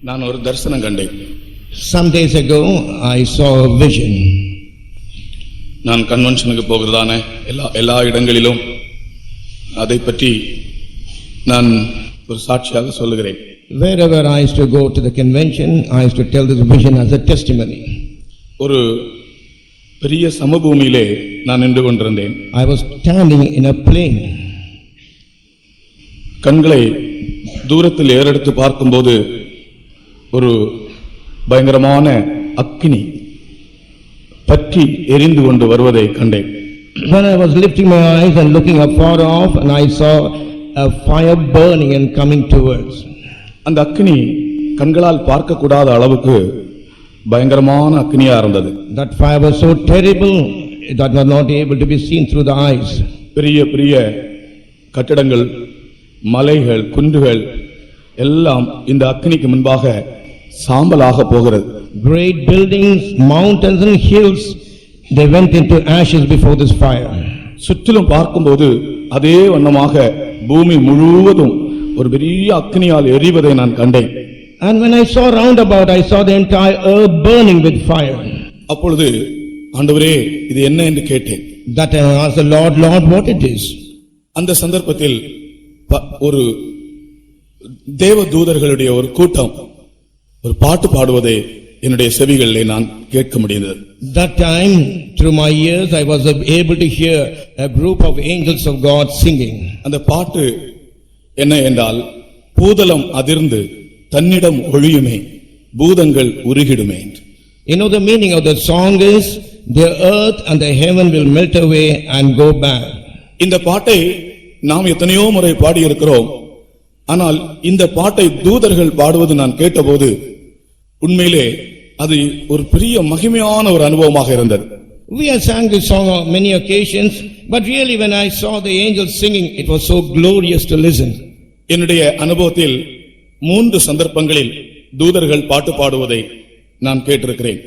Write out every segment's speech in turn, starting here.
நான் ஒரு தரிசனம் கண்டேன். Some days ago I saw a vision. நான் கன்வென்ஷனுக்கு போகிறதான எல்லா இடங்களிலும் அதை பற்றி நான் ஒரு சாட்சியாக சொல்லுகிறேன். Wherever I used to go to the convention, I used to tell this vision as a testimony. ஒரு பெரிய சமபூமியிலே நான் நின்று கொண்டிருந்தேன். I was standing in a plain. கண்களை தூரத்தில் ஏறெடுத்து பார்க்கும்போது ஒரு பயங்கரமான அக்கினி பற்றி எரிந்து கொண்டு வருவதை கண்டேன். When I was lifting my eyes and looking afar off, and I saw a fire burning and coming towards. அந்த அக்கினி கண்களால் பார்க்க கூடாத அளவுக்கு பயங்கரமான அக்கினியா இருந்தது. That fire was so terrible that was not able to be seen through the eyes. பெரிய பெரிய கட்டடங்கள், மலைகள், குன்றுகள் எல்லாம் இந்த அக்கினிக்கு முன்பாக சாம்பலாக போகிறது. Great buildings, mountains and hills, they went into ashes before this fire. சுற்றிலும் பார்க்கும்போது அதே வண்ணமாக பூமி முழுவதும் ஒரு பெரிய அக்கினியால் எரிவதை நான் கண்டேன். And when I saw round about, I saw the entire earth burning with fire. அப்பொழுது ஆண்டவரே இது என்ன என்று கேட்டேன். That I asked the Lord, Lord, what it is? அந்த சந்தர்ப்பத்தில் ஒரு தேவ தூதர்களுடைய ஒரு கூட்டம் ஒரு பாட்டு பாடுவதை என்னுடைய செவிகளிலே நான் கேட்க முடிந்தது. That time through my ears I was able to hear a group of angels of God singing. அந்த பாட்டு என்ன என்றால், பூதலம் அதிர்ந்து தன்னிடம் ஒழியுமே, பூதங்கள் உருகிடுமே. You know the meaning of the song is, the earth and the heaven will melt away and go back. இந்த பாட்டை நாம் எத்தனையோ முறை பாடி இருக்கிறோம். ஆனால் இந்த பாட்டை தூதர்கள் பாடுவது நான் கேட்டபோது உண்மையிலே அது ஒரு பெரிய மகிமையான ஒரு அனுபவமாக இருந்தது. We have sang this song on many occasions, but really when I saw the angels singing, it was so glorious to listen. என்னுடைய அனுபவத்தில் 3 சந்தர்ப்பங்களில் தூதர்கள் பாட்டு பாடுவதை நான் கேட்டிருக்கிறேன்.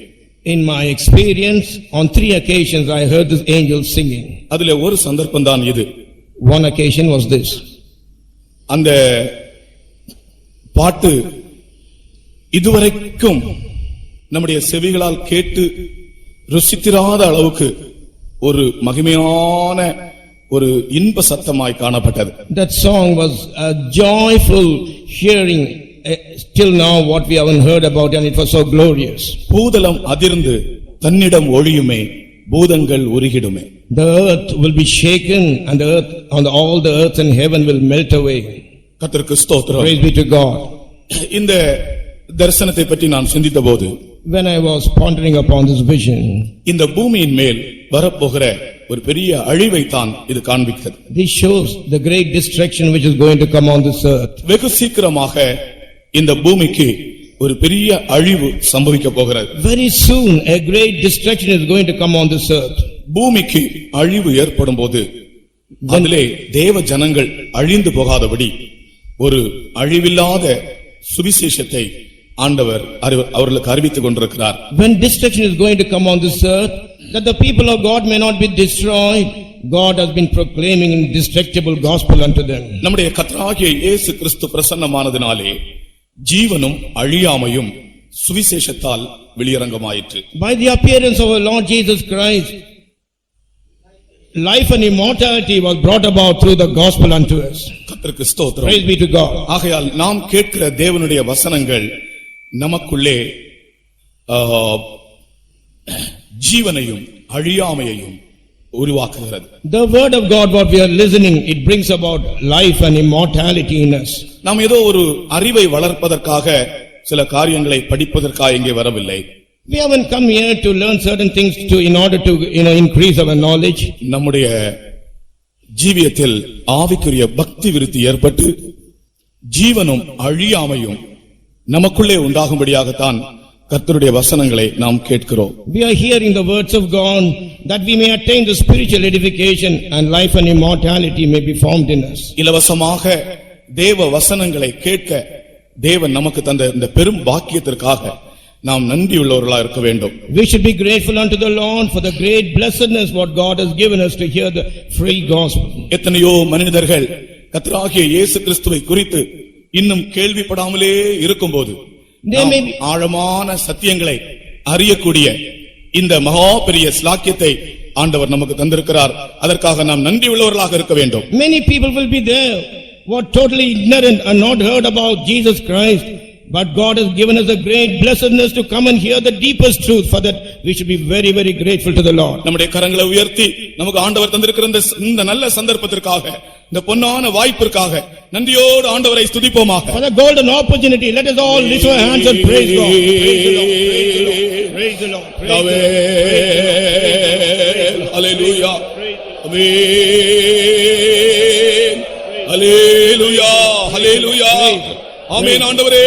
In my experience, on 3 occasions I heard this angels singing. அதிலே ஒரு சந்தர்ப்பம் தான் இது. One occasion was this. அந்த பாட்டு இதுவரைக்கும் நம்முடைய செவிகளால் கேட்டு ருசித்திராத அளவுக்கு ஒரு மகிமையான ஒரு இன்ப சத்தமாய் காணப்பட்டது. That song was a joyful hearing. Till now what we haven't heard about, and it was so glorious. பூதலம் அதிர்ந்து தன்னிடம் ஒழியுமே, பூதங்கள் உருகிடுமே. The earth will be shaken and the earth all the earth and heaven will melt away. கர்த்தருக்கு ஸ்தோத்திரம். Praise be to God. இந்த தரிசனத்தை பற்றி நான் சிந்தித்தபோது, when I was pondering upon this vision, இந்த பூமியின் மேல் வரப்போகிற ஒரு பெரிய அழிவை தான் இது காண்பிக்கிறது. This shows the great destruction which is going to come on this earth. வெகு சீக்கிரமாக இந்த பூமிக்கு ஒரு பெரிய அழிவு சம்பவிக்க போகிறது. Very soon a great destruction is going to come on this earth. பூமிக்கு அழிவு ஏற்படும் போது அதிலே தேவ ஜனங்கள் அழிந்து போகாதபடி ஒரு அழிவில்லாத சுவிசேஷத்தை ஆண்டவர் அவர்களுக்கு அறிவித்துக் கொண்டிருக்கிறார். When destruction is going to come on this earth, that the people of God may not be destroyed, God has been proclaiming indestructible gospel unto them. நம்முடைய கர்த்தராகிய இயேசு கிறிஸ்து பிரசன்னமானதினாலே ஜீவனும் அழியாமையும் சுவிசேஷத்தால் வெளியரங்கமாயிற்று. By the appearance of our Lord Jesus Christ, life and immortality was brought about through the gospel unto us. கர்த்தருக்கு ஸ்தோத்திரம். Praise be to God. ஆகையால் நாம் கேட்கிற தேவனுடைய வசனங்கள் நமக்குள்ளே ஜீவனையும் அழியாமையையும் உருவாக்குகிறது. The word of God what we are listening, it brings about life and immortality in us. நாம் ஏதோ ஒரு அறிவை வளர்ப்பதற்காக சில காரியங்களை படிப்பதற்காக இங்கே வரவில்லை. We haven't come here to learn certain things in order to increase our knowledge. நம்முடைய ஜீவியத்தில் ஆவிக்குரிய பக்தி விருத்தி ஏற்பட்டு ஜீவனும் அழியாமையும் நமக்குள்ளே உண்டாகும்படியாகத்தான் கர்த்தருடைய வசனங்களை நாம் கேட்கிறோம். We are hearing the words of God that we may attain the spiritual edification and life and immortality may be formed in us. இலவசமாக தேவ வசனங்களை கேட்க தேவன் நமக்கு தந்த இந்த பெரும் பாக்கியத்திற்காக நாம் நன்றியுள்ளவர்களாக இருக்க வேண்டும். We should be grateful unto the Lord for the great blessedness what God has given us to hear the free gospel. எத்தனையோ மனிதர்கள் கர்த்தராகிய இயேசு கிறிஸ்துவை குறித்து இன்னும் கேள்விப்படாமலே இருக்கும்போது They may be, ஆழமான சத்தியங்களை அறியக்கூடிய இந்த மகா பெரிய ஸ்லாக்கியத்தை ஆண்டவர் நமக்கு தந்திருக்கிறார். அதற்காக நாம் நன்றி உள்ளவர்களாக இருக்க வேண்டும். many people will be there who are totally ignorant and not heard about Jesus Christ. But God has given us a great blessedness to come and hear the deepest truth. For that we should be very, very grateful to the Lord. நம்முடைய கரங்களை உயர்த்தி நமக்கு ஆண்டவர் தந்திருக்கிற இந்த நல்ல சந்தர்ப்பத்திற்காக, இந்த பொன்னான வாய்ப்பிற்காக நன்றியோடு ஆண்டவரை ஸ்துதிப்போமாக. For the golden opportunity, let us all lift our hands and praise God. Praise the Lord, praise the Lord, praise the Lord, praise the Lord. Hallelujah. Amen. Hallelujah. Hallelujah. ஆமென். ஆண்டவரே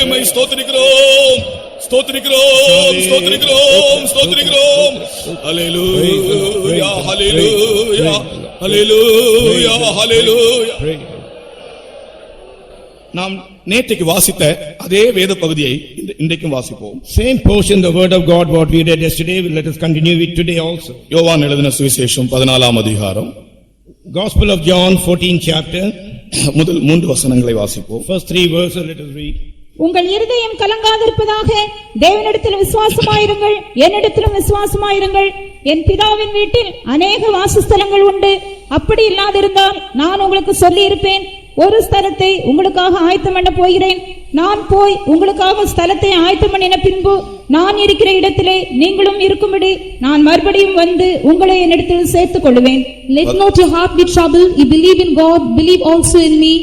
மை ஸ்தோத்திரிக்கிறோம், ஸ்தோத்திரிக்கிறோம், ஸ்தோத்திரிக்கிறோம், ஸ்தோத்திரிக்கிறோம். ஹல்லேலூயா, ஹல்லேலூயா, ஹல்லேலூயா, ஹல்லேலூயா. நாம் நேற்றைக்கு வாசித்த அதே வேத பகுதியை இன்றைக்கும் வாசிப்போம். Same portion, the word of God, what we read yesterday, let us continue it today also. யோவான் எழுதின சுவிசேஷம் 14ஆம் அதிகாரம், Gospel of John, 14th chapter. முதல் 3 வசனங்களை வாசிப்போம். First 3 verses, let us read. உங்கள் இருதயம் கலங்காதிருப்பதாக தேவனிடத்தில் விசுவாசமாயிருங்கள், என்னிடத்திலும் விசுவாசமாயிருங்கள். என் பிதாவின் வீட்டில் அநேக வாசஸ்தலங்கள் உண்டு. அப்படி இல்லாதிருந்தால் நான் உங்களுக்கு சொல்லி இருப்பேன். ஒரு ஸ்தலத்தை உங்களுக்காக ஆயத்தம் பண்ண போகிறேன். நான் போய் உங்களுக்காக ஸ்தலத்தை ஆயத்தம் பண்ணின பின்பு நான் இருக்கிற இடத்திலே நீங்களும் இருக்கும்படி நான் மறுபடியும் வந்து உங்களை என்னிடத்தில் சேர்த்துக் கொள்வேன். Let not your heart be troubled. You believe in God, believe also in me.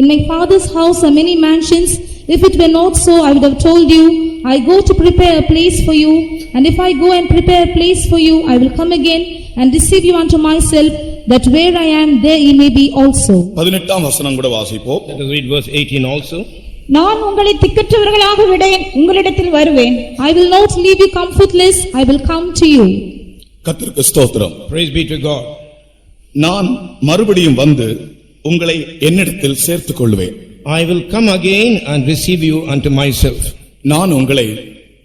In my Father's house are many mansions. If it were not so, I would have told you. I go to prepare a place for you. And if I go and prepare a place for you, I will come again and receive you unto myself, that where I am, there ye may be also. 18ஆம் வசனம் கூட வாசிப்போம். Let us read verse 18 also. நான் உங்களை திக்கற்றவர்களாக விடேன், உங்களிடத்தில் வருவேன். I will not leave you comfortless, I will come to you. கர்த்தருக்கு ஸ்தோத்திரம். Praise be to God. நான் மறுபடியும் வந்து உங்களை என்னிடத்தில் சேர்த்துக் கொள்வேன். I will come again and receive you unto myself. நான் உங்களை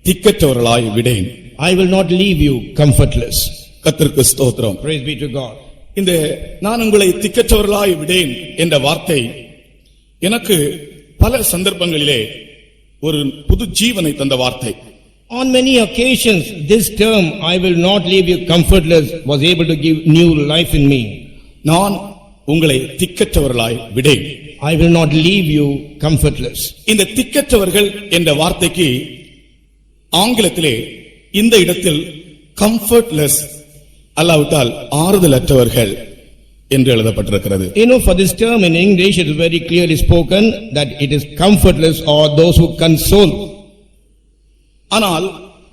திக்கற்றவர்களாய் விடேன். I will not leave you comfortless. கர்த்தருக்கு ஸ்தோத்திரம். Praise be to God. இந்த நான் உங்களை திக்கற்றவர்களாய் விடேன் என்ற வார்த்தை எனக்கு பல சந்தர்ப்பங்களிலே ஒரு புது ஜீவனை தந்த வார்த்தை. On many occasions, this term, I will not leave you comfortless, was able to give new life in me. நான் உங்களை திக்கற்றவர்களாய் விடேன். I will not leave you comfortless. இந்த திக்கற்றவர்கள் என்ற வார்த்தைக்கு ஆங்கிலத்திலே இந்த இடத்தில் கம்ஃபர்ட்லெஸ் அல்லாவிட்டால் ஆறுதலற்றவர்கள் என்று எழுதப்பட்டிருக்கிறது. You know, for this term in English, it is very clearly spoken that it is comfortless or those who console. ஆனால்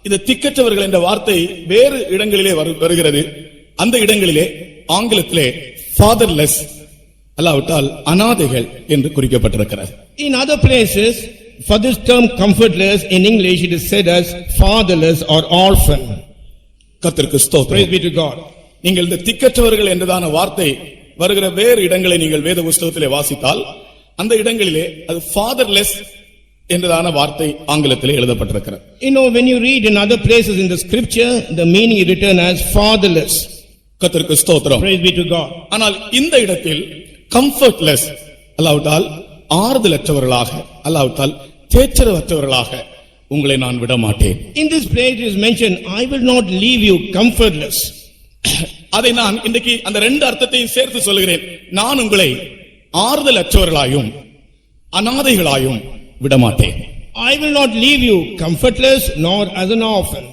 இந்த திக்கற்றவர்கள் என்ற வார்த்தை வேறு இடங்களிலே வருகிறது. அந்த இடங்களிலே ஆங்கிலத்திலே ஃபாதர்லெஸ் அல்லாவிட்டால் அனாதைகள் என்று குறிக்கப்பட்டிருக்கிறது. In other places, for this term comfortless, in English it is said as fatherless or orphan. கர்த்தருக்கு ஸ்தோத்திரம். Praise be to God. நீங்கள் இந்த திக்கற்றவர்கள் என்றதான வார்த்தை வருகிற வேறு இடங்களை நீங்கள் வேத புஸ்தகத்திலே வாசித்தால் அந்த இடங்களிலே அது ஃபாதர்லெஸ் என்றதான வார்த்தை ஆங்கிலத்திலே எழுதப்பட்டிருக்கிறது. You know, when you read in other places in the scripture, the meaning is written as fatherless. கர்த்தருக்கு ஸ்தோத்திரம். Praise be to God. ஆனால் இந்த இடத்தில் கம்ஃபர்ட்லெஸ் அல்லாவிட்டால் ஆறுதலற்றவர்களாக அல்லாவிட்டால் தேற்றரவற்றவர்களாக உங்களை நான் விட மாட்டேன். In this place it is mentioned, I will not leave you comfortless. அதை நான் இன்றைக்கு அந்த ரெண்டு அர்த்தத்தையும் சேர்த்து சொல்கிறேன். நான் உங்களை ஆறுதலற்றவர்களாயும் அனாதைகளாயும் விடமாட்டேன். I will not leave you comfortless nor as an orphan.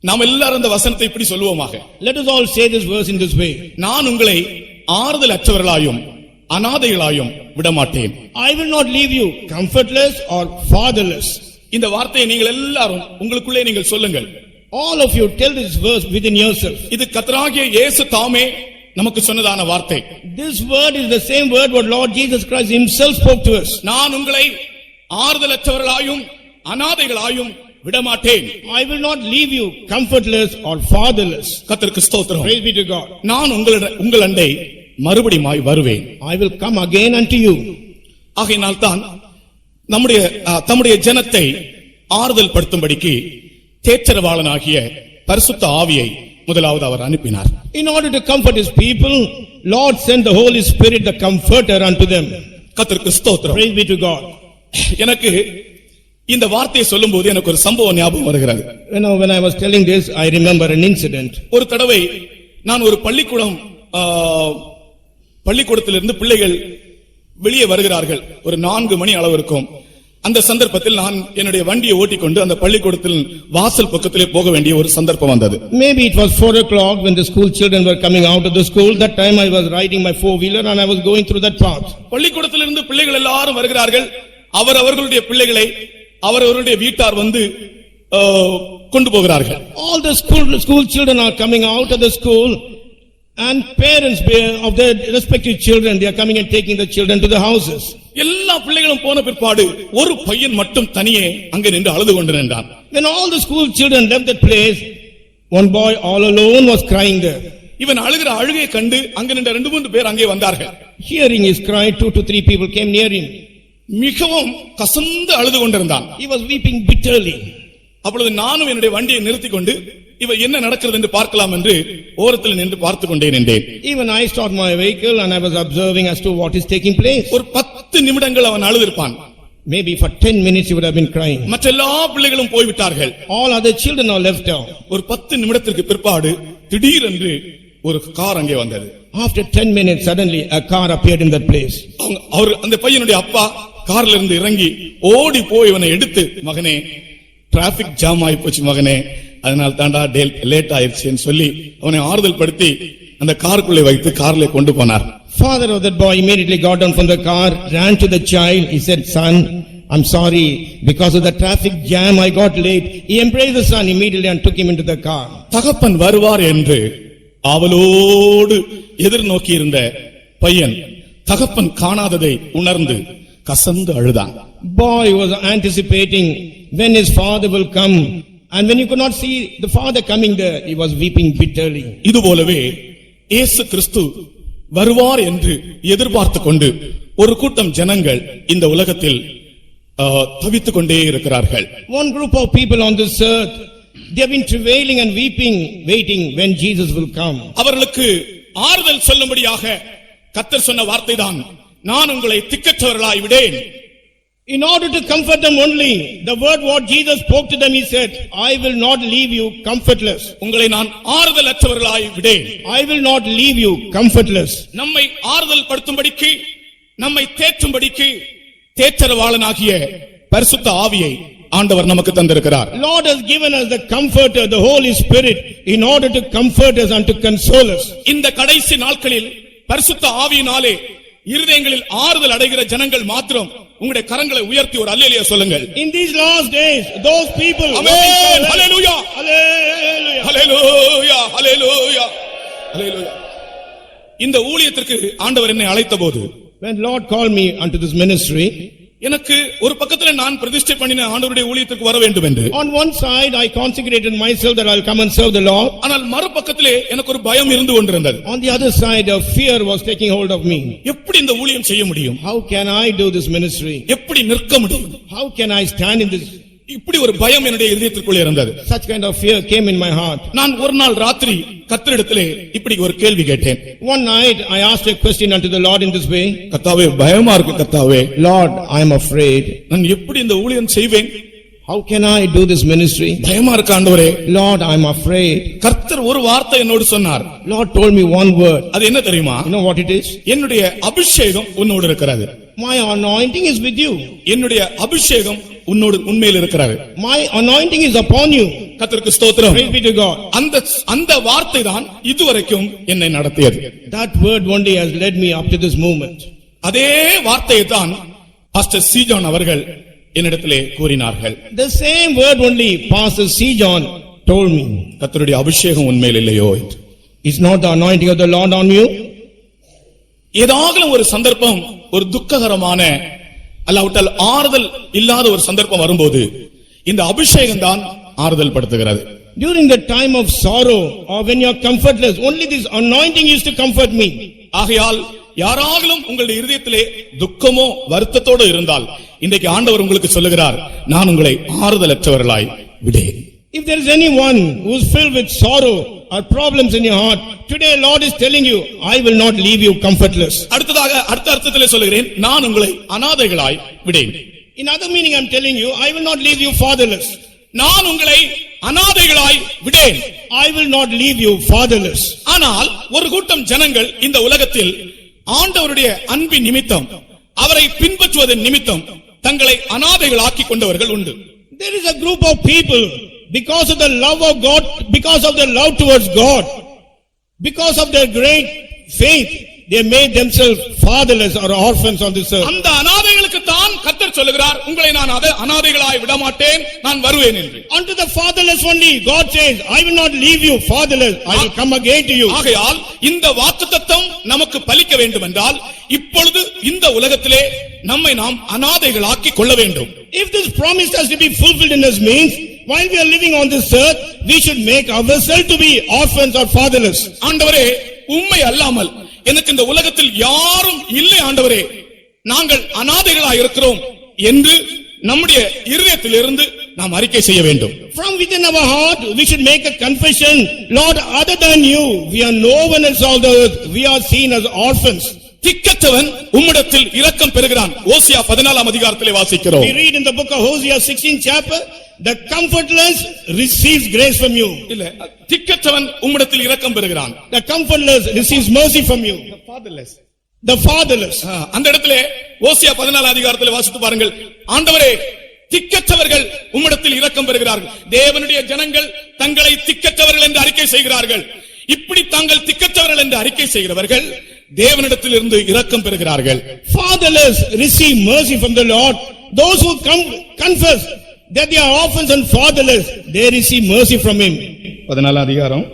நாம் எல்லாரும் அந்த வசனத்தை இப்படி சொல்லுவோமாக. Let us all say this verse in this way. நான் உங்களை ஆறுதலற்றவர்களாயும் அனாதைகளாயும் விடமாட்டேன். I will not leave you comfortless or fatherless. இந்த வார்த்தையை நீங்கள் எல்லாரும் உங்களுக்குள்ளே நீங்கள் சொல்லுங்கள். All of you tell this verse within yourself. இது கர்த்தராகிய இயேசு தாமே நமக்கு சொன்னதான வார்த்தை. This word is the same word what Lord Jesus Christ himself spoke to us. நான் உங்களை ஆறுதலற்றவர்களாயும் அனாதைகளாயும் விடமாட்டேன். I will not leave you comfortless or fatherless. கர்த்தருக்கு ஸ்தோத்திரம். Praise be to God. நான் உங்கள் அண்டை மறுபடியுமாய் வருவேன். I will come again unto you. ஆகையினால் தான் தம்முடைய ஜனத்தை ஆறுதல் படுத்தும்படிக்கு தேற்றரவாளனாகிய பரிசுத்த ஆவியை முதலாவது அவர் அனுப்பினார். In order to comfort his people, Lord sent the Holy Spirit, the comforter unto them. கர்த்தருக்கு ஸ்தோத்திரம். Praise be to God. எனக்கு இந்த வார்த்தையை சொல்லும்போது எனக்கு ஒரு சம்பவம் ஞாபகம் வருகிறது. When I was telling this, I remember an incident. ஒரு தடவை நான் ஒரு பள்ளிக்கூடத்திலிருந்து பிள்ளைகள் வெளியே வருகிறார்கள். ஒரு 4 மணி அளவு இருக்கும். அந்த சந்தர்ப்பத்தில் நான் என்னுடைய வண்டியை ஓட்டிக்கொண்டு அந்த பள்ளிக்கூடத்தில் வாசல் பக்கத்திலே போக வேண்டிய ஒரு சந்தர்ப்பம் வந்தது. Maybe it was 4 o'clock when the school children were coming out of the school. That time I was riding my 4-wheeler and I was going through that path. பள்ளிக்கூடத்திலிருந்து பிள்ளைகள் எல்லாரும் வருகிறார்கள். அவர்களுடைய பிள்ளைகளை அவர்களுடைய வீட்டார் வந்து கொண்டு போகிறார்கள். All the school children are coming out of the school and parents of their respective children, they are coming and taking the children to the houses. எல்லா பிள்ளைகளும் போன பிற்பாடு ஒரு பையன் மட்டும் தனியே அங்கே நின்று அழுது கொண்டு நின்றான். When all the school children left that place, one boy all alone was crying there. இவன் அழுகிற அழுகையை கண்டு அங்க நின்ற 2-3 பேர் அங்கே வந்தார்கள். Hearing his cry, 2 to 3 people came near him. மிகவும் கசந்து அழுது கொண்டிருந்தான். He was weeping bitterly. அப்பொழுது நானும் என்னுடைய வண்டியை நிறுத்திக் கொண்டு இவன் என்ன நடக்கிறது என்று பார்க்கலாம் என்று ஓரத்தில் நின்று பார்த்துக் கொண்டே நின்றேன். Even I stopped my vehicle and I was observing as to what is taking place. ஒரு 10 நிமிடங்கள் அவன் அழுதிருப்பான். Maybe for 10 minutes he would have been crying. மற்ற எல்லா பிள்ளைகளும் போய்விட்டார்கள். All other children are left out. ஒரு 10 நிமிடத்திற்கு பிற்பாடு திடீரென்று ஒரு கார் அங்கே வந்தது. After 10 minutes suddenly a car appeared in that place. அவர் அந்த பையனுடைய அப்பா கார்ல இருந்து இறங்கி ஓடி போய் இவனை எடுத்து, மகனே டிராபிக் ஜாம் ஆகி போச்சு மகனே, அதனால தாண்டா லேட் ஆயிடுச்சுன்னு சொல்லி அவனை ஆறுதல் படுத்தி அந்த காருக்குள்ளே வைத்து கார்ல கொண்டு போனார். Father of that boy immediately got down from the car, ran to the child. He said, "Son, I'm sorry, because of the traffic jam I got late." He embraced the son immediately and took him into the car. தகப்பன் வருவார் என்று ஆவலோடு எதிர்நோக்கி இருந்த பையன் தகப்பன் காணாததை உணர்ந்து கசந்து அழுதான். Boy was anticipating when his father will come, and when he could not see the father coming there, he was weeping bitterly. இதுபோலவே இயேசு கிறிஸ்து வருவார் என்று எதிர்பார்த்து கொண்டு ஒரு கூட்டம் ஜனங்கள் இந்த உலகத்தில் தவித்துக் கொண்டே இருக்கிறார்கள். One group of people on this earth, they have been travailing and weeping, waiting when Jesus will come. அவர்களுக்கு ஆறுதல் சொல்லும்படியாக கர்த்தர் சொன்ன வார்த்தைதான், நான் உங்களை திக்கற்றவர்களாய் விடேன். In order to comfort them only, the word what Jesus spoke to them, he said, "I will not leave you comfortless." உங்களை நான் ஆறுதல் அற்றவர்களாய் விடேன். I will not leave you comfortless. நம்மை ஆறுதல் படுத்தும்படிக்கு, நம்மை தேற்றும்படிக்கு தேற்றரவாளனாகிய பரிசுத்த ஆவியை ஆண்டவர் நமக்கு தந்திருக்கிறார். Lord has given us the comforter, the Holy Spirit, in order to comfort us and to console us. இந்த கடைசி நாட்களில் பரிசுத்த ஆவியினாலே இருதயங்களில் ஆறுதல் அடைகிற ஜனங்கள் மாத்திரம் உங்களுடைய கரங்களை உயர்த்தி ஒரு அல்லேலூயா சொல்லுங்கள். In these last days, those people, amen, hallelujah, hallelujah, ஹalleluya, ஹalleluya, ஹalleluya. இந்த ஊழியத்திற்கு ஆண்டவர் என்னை அழைத்தபோது, when Lord called me unto this ministry, எனக்கு ஒரு பக்கத்துல நான் பிரதிஷ்டை பண்ணின ஆண்டவருடைய ஊழியத்திற்கு வர வேண்டும் என்று, on one side I consecrated myself that I'll come and serve the Lord. ஆனால் மறுபக்கத்திலே எனக்கு ஒரு பயம் இருந்து கொண்டிருந்தது. On the other side, a fear was taking hold of me. எப்படி இந்த ஊழியம் செய்ய முடியும்? How can I do this ministry? எப்படி நிற்க முடியும்? How can I stand in this? இப்படி ஒரு பயம் என்னுடைய இதயத்திற்குள்ளே இருந்தது. Such kind of fear came in my heart. நான் ஒரு நாள் ராத்திரி கர்த்தரிடத்திலே இப்படி ஒரு கேள்வி கேட்டேன். One night I asked a question unto the Lord in this way. கர்த்தாவே, பயமா இருக்கு கர்த்தாவே. Lord, I am afraid. நான் எப்படி இந்த ஊழியம் செய்வேன்? How can I do this ministry? பயமா இருக்கு ஆண்டவரே. Lord, I am afraid. கர்த்தர் ஒரு வார்த்தை என்னோடு சொன்னார். Lord told me one word. அது என்ன தெரியுமா? You know what it is? என்னுடைய அபிஷேகம் உன்னோடு இருக்கிறது. My anointing is with you. என்னுடைய அபிஷேகம் உன்னோடு உண்மையில் இருக்கிறது. My anointing is upon you. கர்த்தருக்கு ஸ்தோத்திரம். Praise be to God. அந்த வார்த்தை தான் இதுவரைக்கும் என்னை நடத்தியது. That word only has led me up to this moment. அதே வார்த்தையை தான் பாஸ்டர் சி ஜான் அவர்கள் என்னிடத்திலே கூறினார்கள். The same word only Pastor C. John told me. கர்த்தருடைய அபிஷேகம் உண்மையில் இல்லையோ? Is not the anointing of the Lord on you? ஏதாகலும் ஒரு சந்தர்ப்பம், ஒரு துக்ககரமான அல்லாவிட்டால் ஆறுதல் இல்லாத ஒரு சந்தர்ப்பம் வரும்போது இந்த அபிஷேகம் தான் ஆறுதல் படுத்துகிறது. During the time of sorrow or when you are comfortless, only this anointing used to comfort me. ஆகையால் யாராகிலும் உங்களுடைய இருதயத்திலே துக்கமோ வருத்தத்தோடு இருந்தால் இன்றைக்கு ஆண்டவர் உங்களுக்கு சொல்லுகிறார், நான் உங்களை ஆறுதலற்றவர்களாய் விடேன். If there is anyone who is filled with sorrow or problems in your heart, today Lord is telling you, I will not leave you comfortless. அடுத்த அர்த்தத்திலே சொல்லுகிறேன், நான் உங்களை அநாதைகளாய் விடேன். In other meaning I am telling you, I will not leave you fatherless. நான் உங்களை அனாதைகளாய் விடேன். I will not leave you fatherless. ஆனால் ஒரு கூட்டம் ஜனங்கள் இந்த உலகத்தில் ஆண்டவருடைய அன்பின் நிமித்தம் அவரை பின்பற்றுவதன் நிமித்தம் தங்களை அனாதைகளாக்கி கொண்டவர்கள் உண்டு. There is a group of people, because of the love of God, because of their love towards God, because of their great faith, they made themselves fatherless or orphans on this earth. அந்த அனாதைகளுக்கு தான் கர்த்தர் சொல்லுகிறார், உங்களை நான் அனாதைகளாய் விடமாட்டேன், நான் வருவேன் என்று. Unto the fatherless only God says, I will not leave you fatherless, I will come again to you. ஆகையால் இந்த வாக்குத்தத்தம் நமக்கு பலிக்க வேண்டும் என்றால் இப்பொழுது இந்த உலகத்திலே நம்மை நாம் அனாதைகளாக்கி கொள்ள வேண்டும். If this promise has to be fulfilled in us means, while we are living on this earth, we should make ourselves to be orphans or fatherless. ஆண்டவரே, உம்மை அல்லாமல் எனக்கு இந்த உலகத்தில் யாரும் இல்லை ஆண்டவரே, நாங்கள் அனாதைகளாய் இருக்கிறோம் என்று நம்முடைய இருதயத்திலிருந்து நாம் அறிக்கை செய்ய வேண்டும். From within our heart we should make a confession, Lord, other than you we are no one else on the earth, we are seen as orphans. திக்கற்றவன் உம்மிடத்தில் இரக்கம் பெறுகிறான். ஓசியா 14ஆம் அதிகாரத்திலே வாசிக்கிறோம். We read in the book of Hosea 16th chapter, the comfortless receives grace from you. இல்ல, திக்கற்றவன் உம்மிடத்தில் இரக்கம் பெறுகிறான். The comfortless receives mercy from you. The fatherless. அந்த இடத்திலே ஓசியா 14ஆம் அதிகாரத்திலே வாசித்து பாருங்கள். ஆண்டவரே, திக்கற்றவர்கள் உம்மிடத்தில் இரக்கம் பெறுகிறார்கள். தேவனுடைய ஜனங்கள் தங்களை திக்கற்றவர்கள் என்று அறிக்கை செய்கிறார்கள். இப்படி தாங்கள் திக்கற்றவர்கள் என்று அறிக்கை செய்கிறவர்கள் தேவனிடத்திலிருந்து இரக்கம் பெறுகிறார்கள். Fatherless receive mercy from the Lord. Those who confess that they are orphans and fatherless, they receive mercy from him. 14ஆம் அதிகாரம்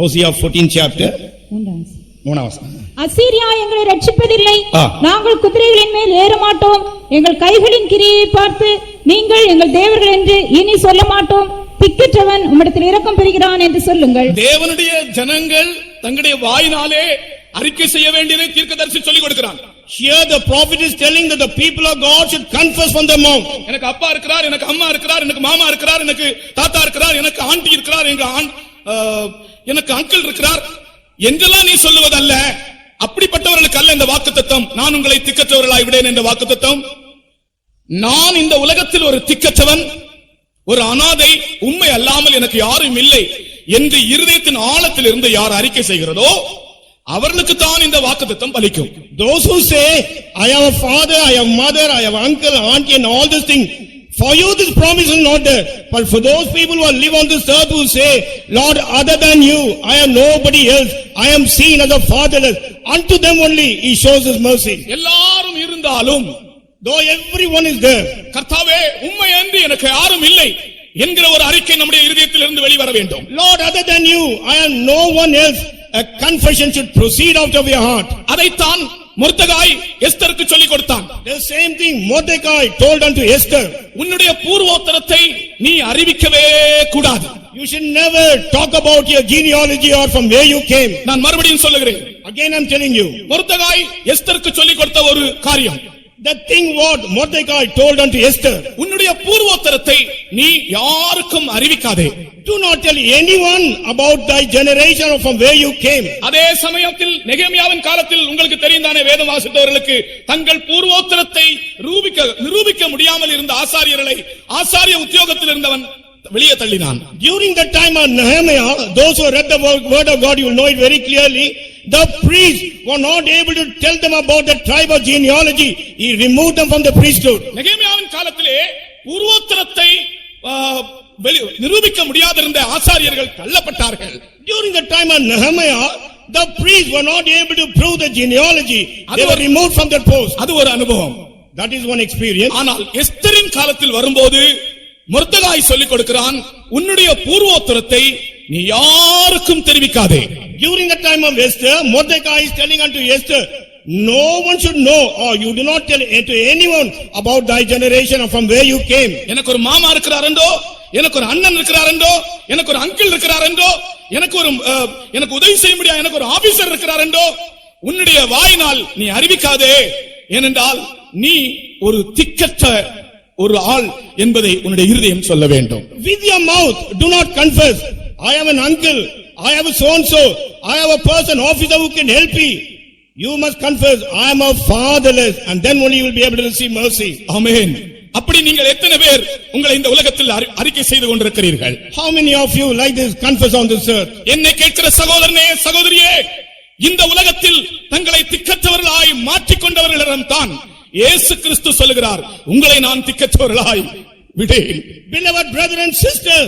Hosea 14th chapter 3ஆம் வசனம். அசீரியா எங்களை ரட்சிப்பதில்லை, நாங்கள் குதிரைகளின் மேல் ஏற மாட்டோம், எங்கள் கைகளின் கிரியை பார்த்து நீங்கள் எங்கள் தேவர்கள் என்று இனி சொல்ல மாட்டோம், திக்கற்றவன் உம்மிடத்தில் இரக்கம் பெறுகிறான் என்று சொல்லுங்கள். தேவனுடைய ஜனங்கள் தங்களுடைய வாயினாலே அறிக்கை செய்ய வேண்டியதை தீர்க்கதரிசி சொல்லிக் கொடுக்கிறான். Here the prophet is telling that the people of God should confess from their mouth. எனக்கு அப்பா இருக்கிறார், எனக்கு அம்மா இருக்கிறார், எனக்கு மாமா இருக்கிறார், எனக்கு தாத்தா இருக்கிறார், எனக்கு ஆண்டி இருக்கிறார், எனக்கு அங்கிள் இருக்கிறார் என்றெல்லாம் நீ சொல்லுவதல்ல. அப்படிப்பட்டவர்களுக்கு அல்ல இந்த வாக்குத்தத்தம். நான் உங்களை திக்கற்றவர்களாய் விடேன் என்ற வாக்குத்தத்தம். நான் இந்த உலகத்தில் ஒரு திக்கற்றவன், ஒரு அனாதை, உண்மை அல்லாமல் எனக்கு யாரும் இல்லை என்று இருதயத்தின் ஆழத்தில் இருந்து யார் அறிக்கை செய்கிறதோ அவர்களுக்கு தான் இந்த வாக்குத்தத்தம் பலிக்கும். Those who say, I have a father, I have mother, I have uncle, auntie and all this thing, for you this promise is not there. But for those people who live on this earth who say, Lord, other than you, I am nobody else, I am seen as a fatherless, unto them only he shows his mercy. எல்லாரும் இருந்தாலும், though everyone is there, கர்த்தாவே உம்மை அன்றி எனக்கு யாரும் இல்லை என்கிற ஒரு அறிக்கை நம்முடைய இருதயத்திலிருந்து வெளிவர வேண்டும். Lord, other than you, I am no one else. A confession should proceed out of your heart. அதைத்தான் மொர்தெகாய் எஸ்தருக்கு சொல்லிக் கொடுத்தான். The same thing Mordecai told unto Esther. உன்னுடைய பூர்வோத்தரத்தை நீ அறிவிக்கவே கூடாது. You should never talk about your genealogy or from where you came. நான் மறுபடியும் சொல்லுகிறேன். Again I am telling you. மொர்தெகாய் எஸ்தருக்கு சொல்லிக் கொடுத்த ஒரு காரியம். The thing what Mordecai told unto Esther. உன்னுடைய பூர்வோத்தரத்தை நீ யாருக்கும் அறிவிக்காதே. Do not tell anyone about thy generation or from where you came. அதே சமயத்தில் நெகேமியாவின் காலத்தில் உங்களுக்கு தெரியும் தானே, வேதம் வாசித்தவர்களுக்கு தங்கள் பூர்வோத்தரத்தை நிரூபிக்க முடியாமல் இருந்த ஆசாரியர்களை ஆசாரிய உத்தியோகத்தில் இருந்தவன் வெளியே தள்ளினான். During the time of Nehemiah, those who read the word of God, you will know it very clearly. The priests were not able to tell them about the tribe of genealogy. He removed them from the priesthood. நெகேமியாவின் காலத்திலே பூர்வோத்தரத்தை நிரூபிக்க முடியாதிருந்த ஆசாரியர்கள் தள்ளப்பட்டார்கள். During the time of Nehemiah, the priests were not able to prove the genealogy. They were removed from that post. அது ஒரு அனுபவம். That is one experience. ஆனால் எஸ்தரின் காலத்தில் வரும்போது மொர்தெகாய் சொல்லிக் கொடுக்கிறான், உன்னுடைய பூர்வோத்தரத்தை நீ யாருக்கும் தெரிவிக்காதே. During the time of Esther, Mordecai is telling unto Esther, no one should know, or you do not tell to anyone about thy generation or from where you came. எனக்கு ஒரு மாமா இருக்கிறார் என்றோ, எனக்கு ஒரு அண்ணன் இருக்கிறார் என்றோ, எனக்கு ஒரு அங்கிள் இருக்கிறார் என்றோ, எனக்கு உதவி செய்ய முடியாது, எனக்கு ஒரு ஆபீசர் இருக்கிறார் என்றோ உன்னுடைய வாயினால் நீ அறிவிக்காதே. ஏனென்றால் நீ ஒரு திக்கற்ற ஒரு ஆள் என்பதை உன்னுடைய இருதயம் சொல்ல வேண்டும். With your mouth do not confess, I have an uncle, I have a so and so, I have a person, officer who can help me. You must confess, I am a fatherless, and then only you will be able to receive mercy. Amen. அப்படி நீங்கள் எத்தனை பேர் உங்களை இந்த உலகத்தில் அறிக்கை செய்து கொண்டிருக்கிறீர்கள்? How many of you like this confess on this earth? என்னை கேட்கிற சகோதரனே சகோதரியே, இந்த உலகத்தில் தங்களை திக்கற்றவர்களாய் மாற்றிக்கொண்டவர்களிடம் தான் இயேசு கிறிஸ்து சொல்லுகிறார், உங்களை நான் திக்கற்றவர்களாய் விடேன். Beloved brother and sister,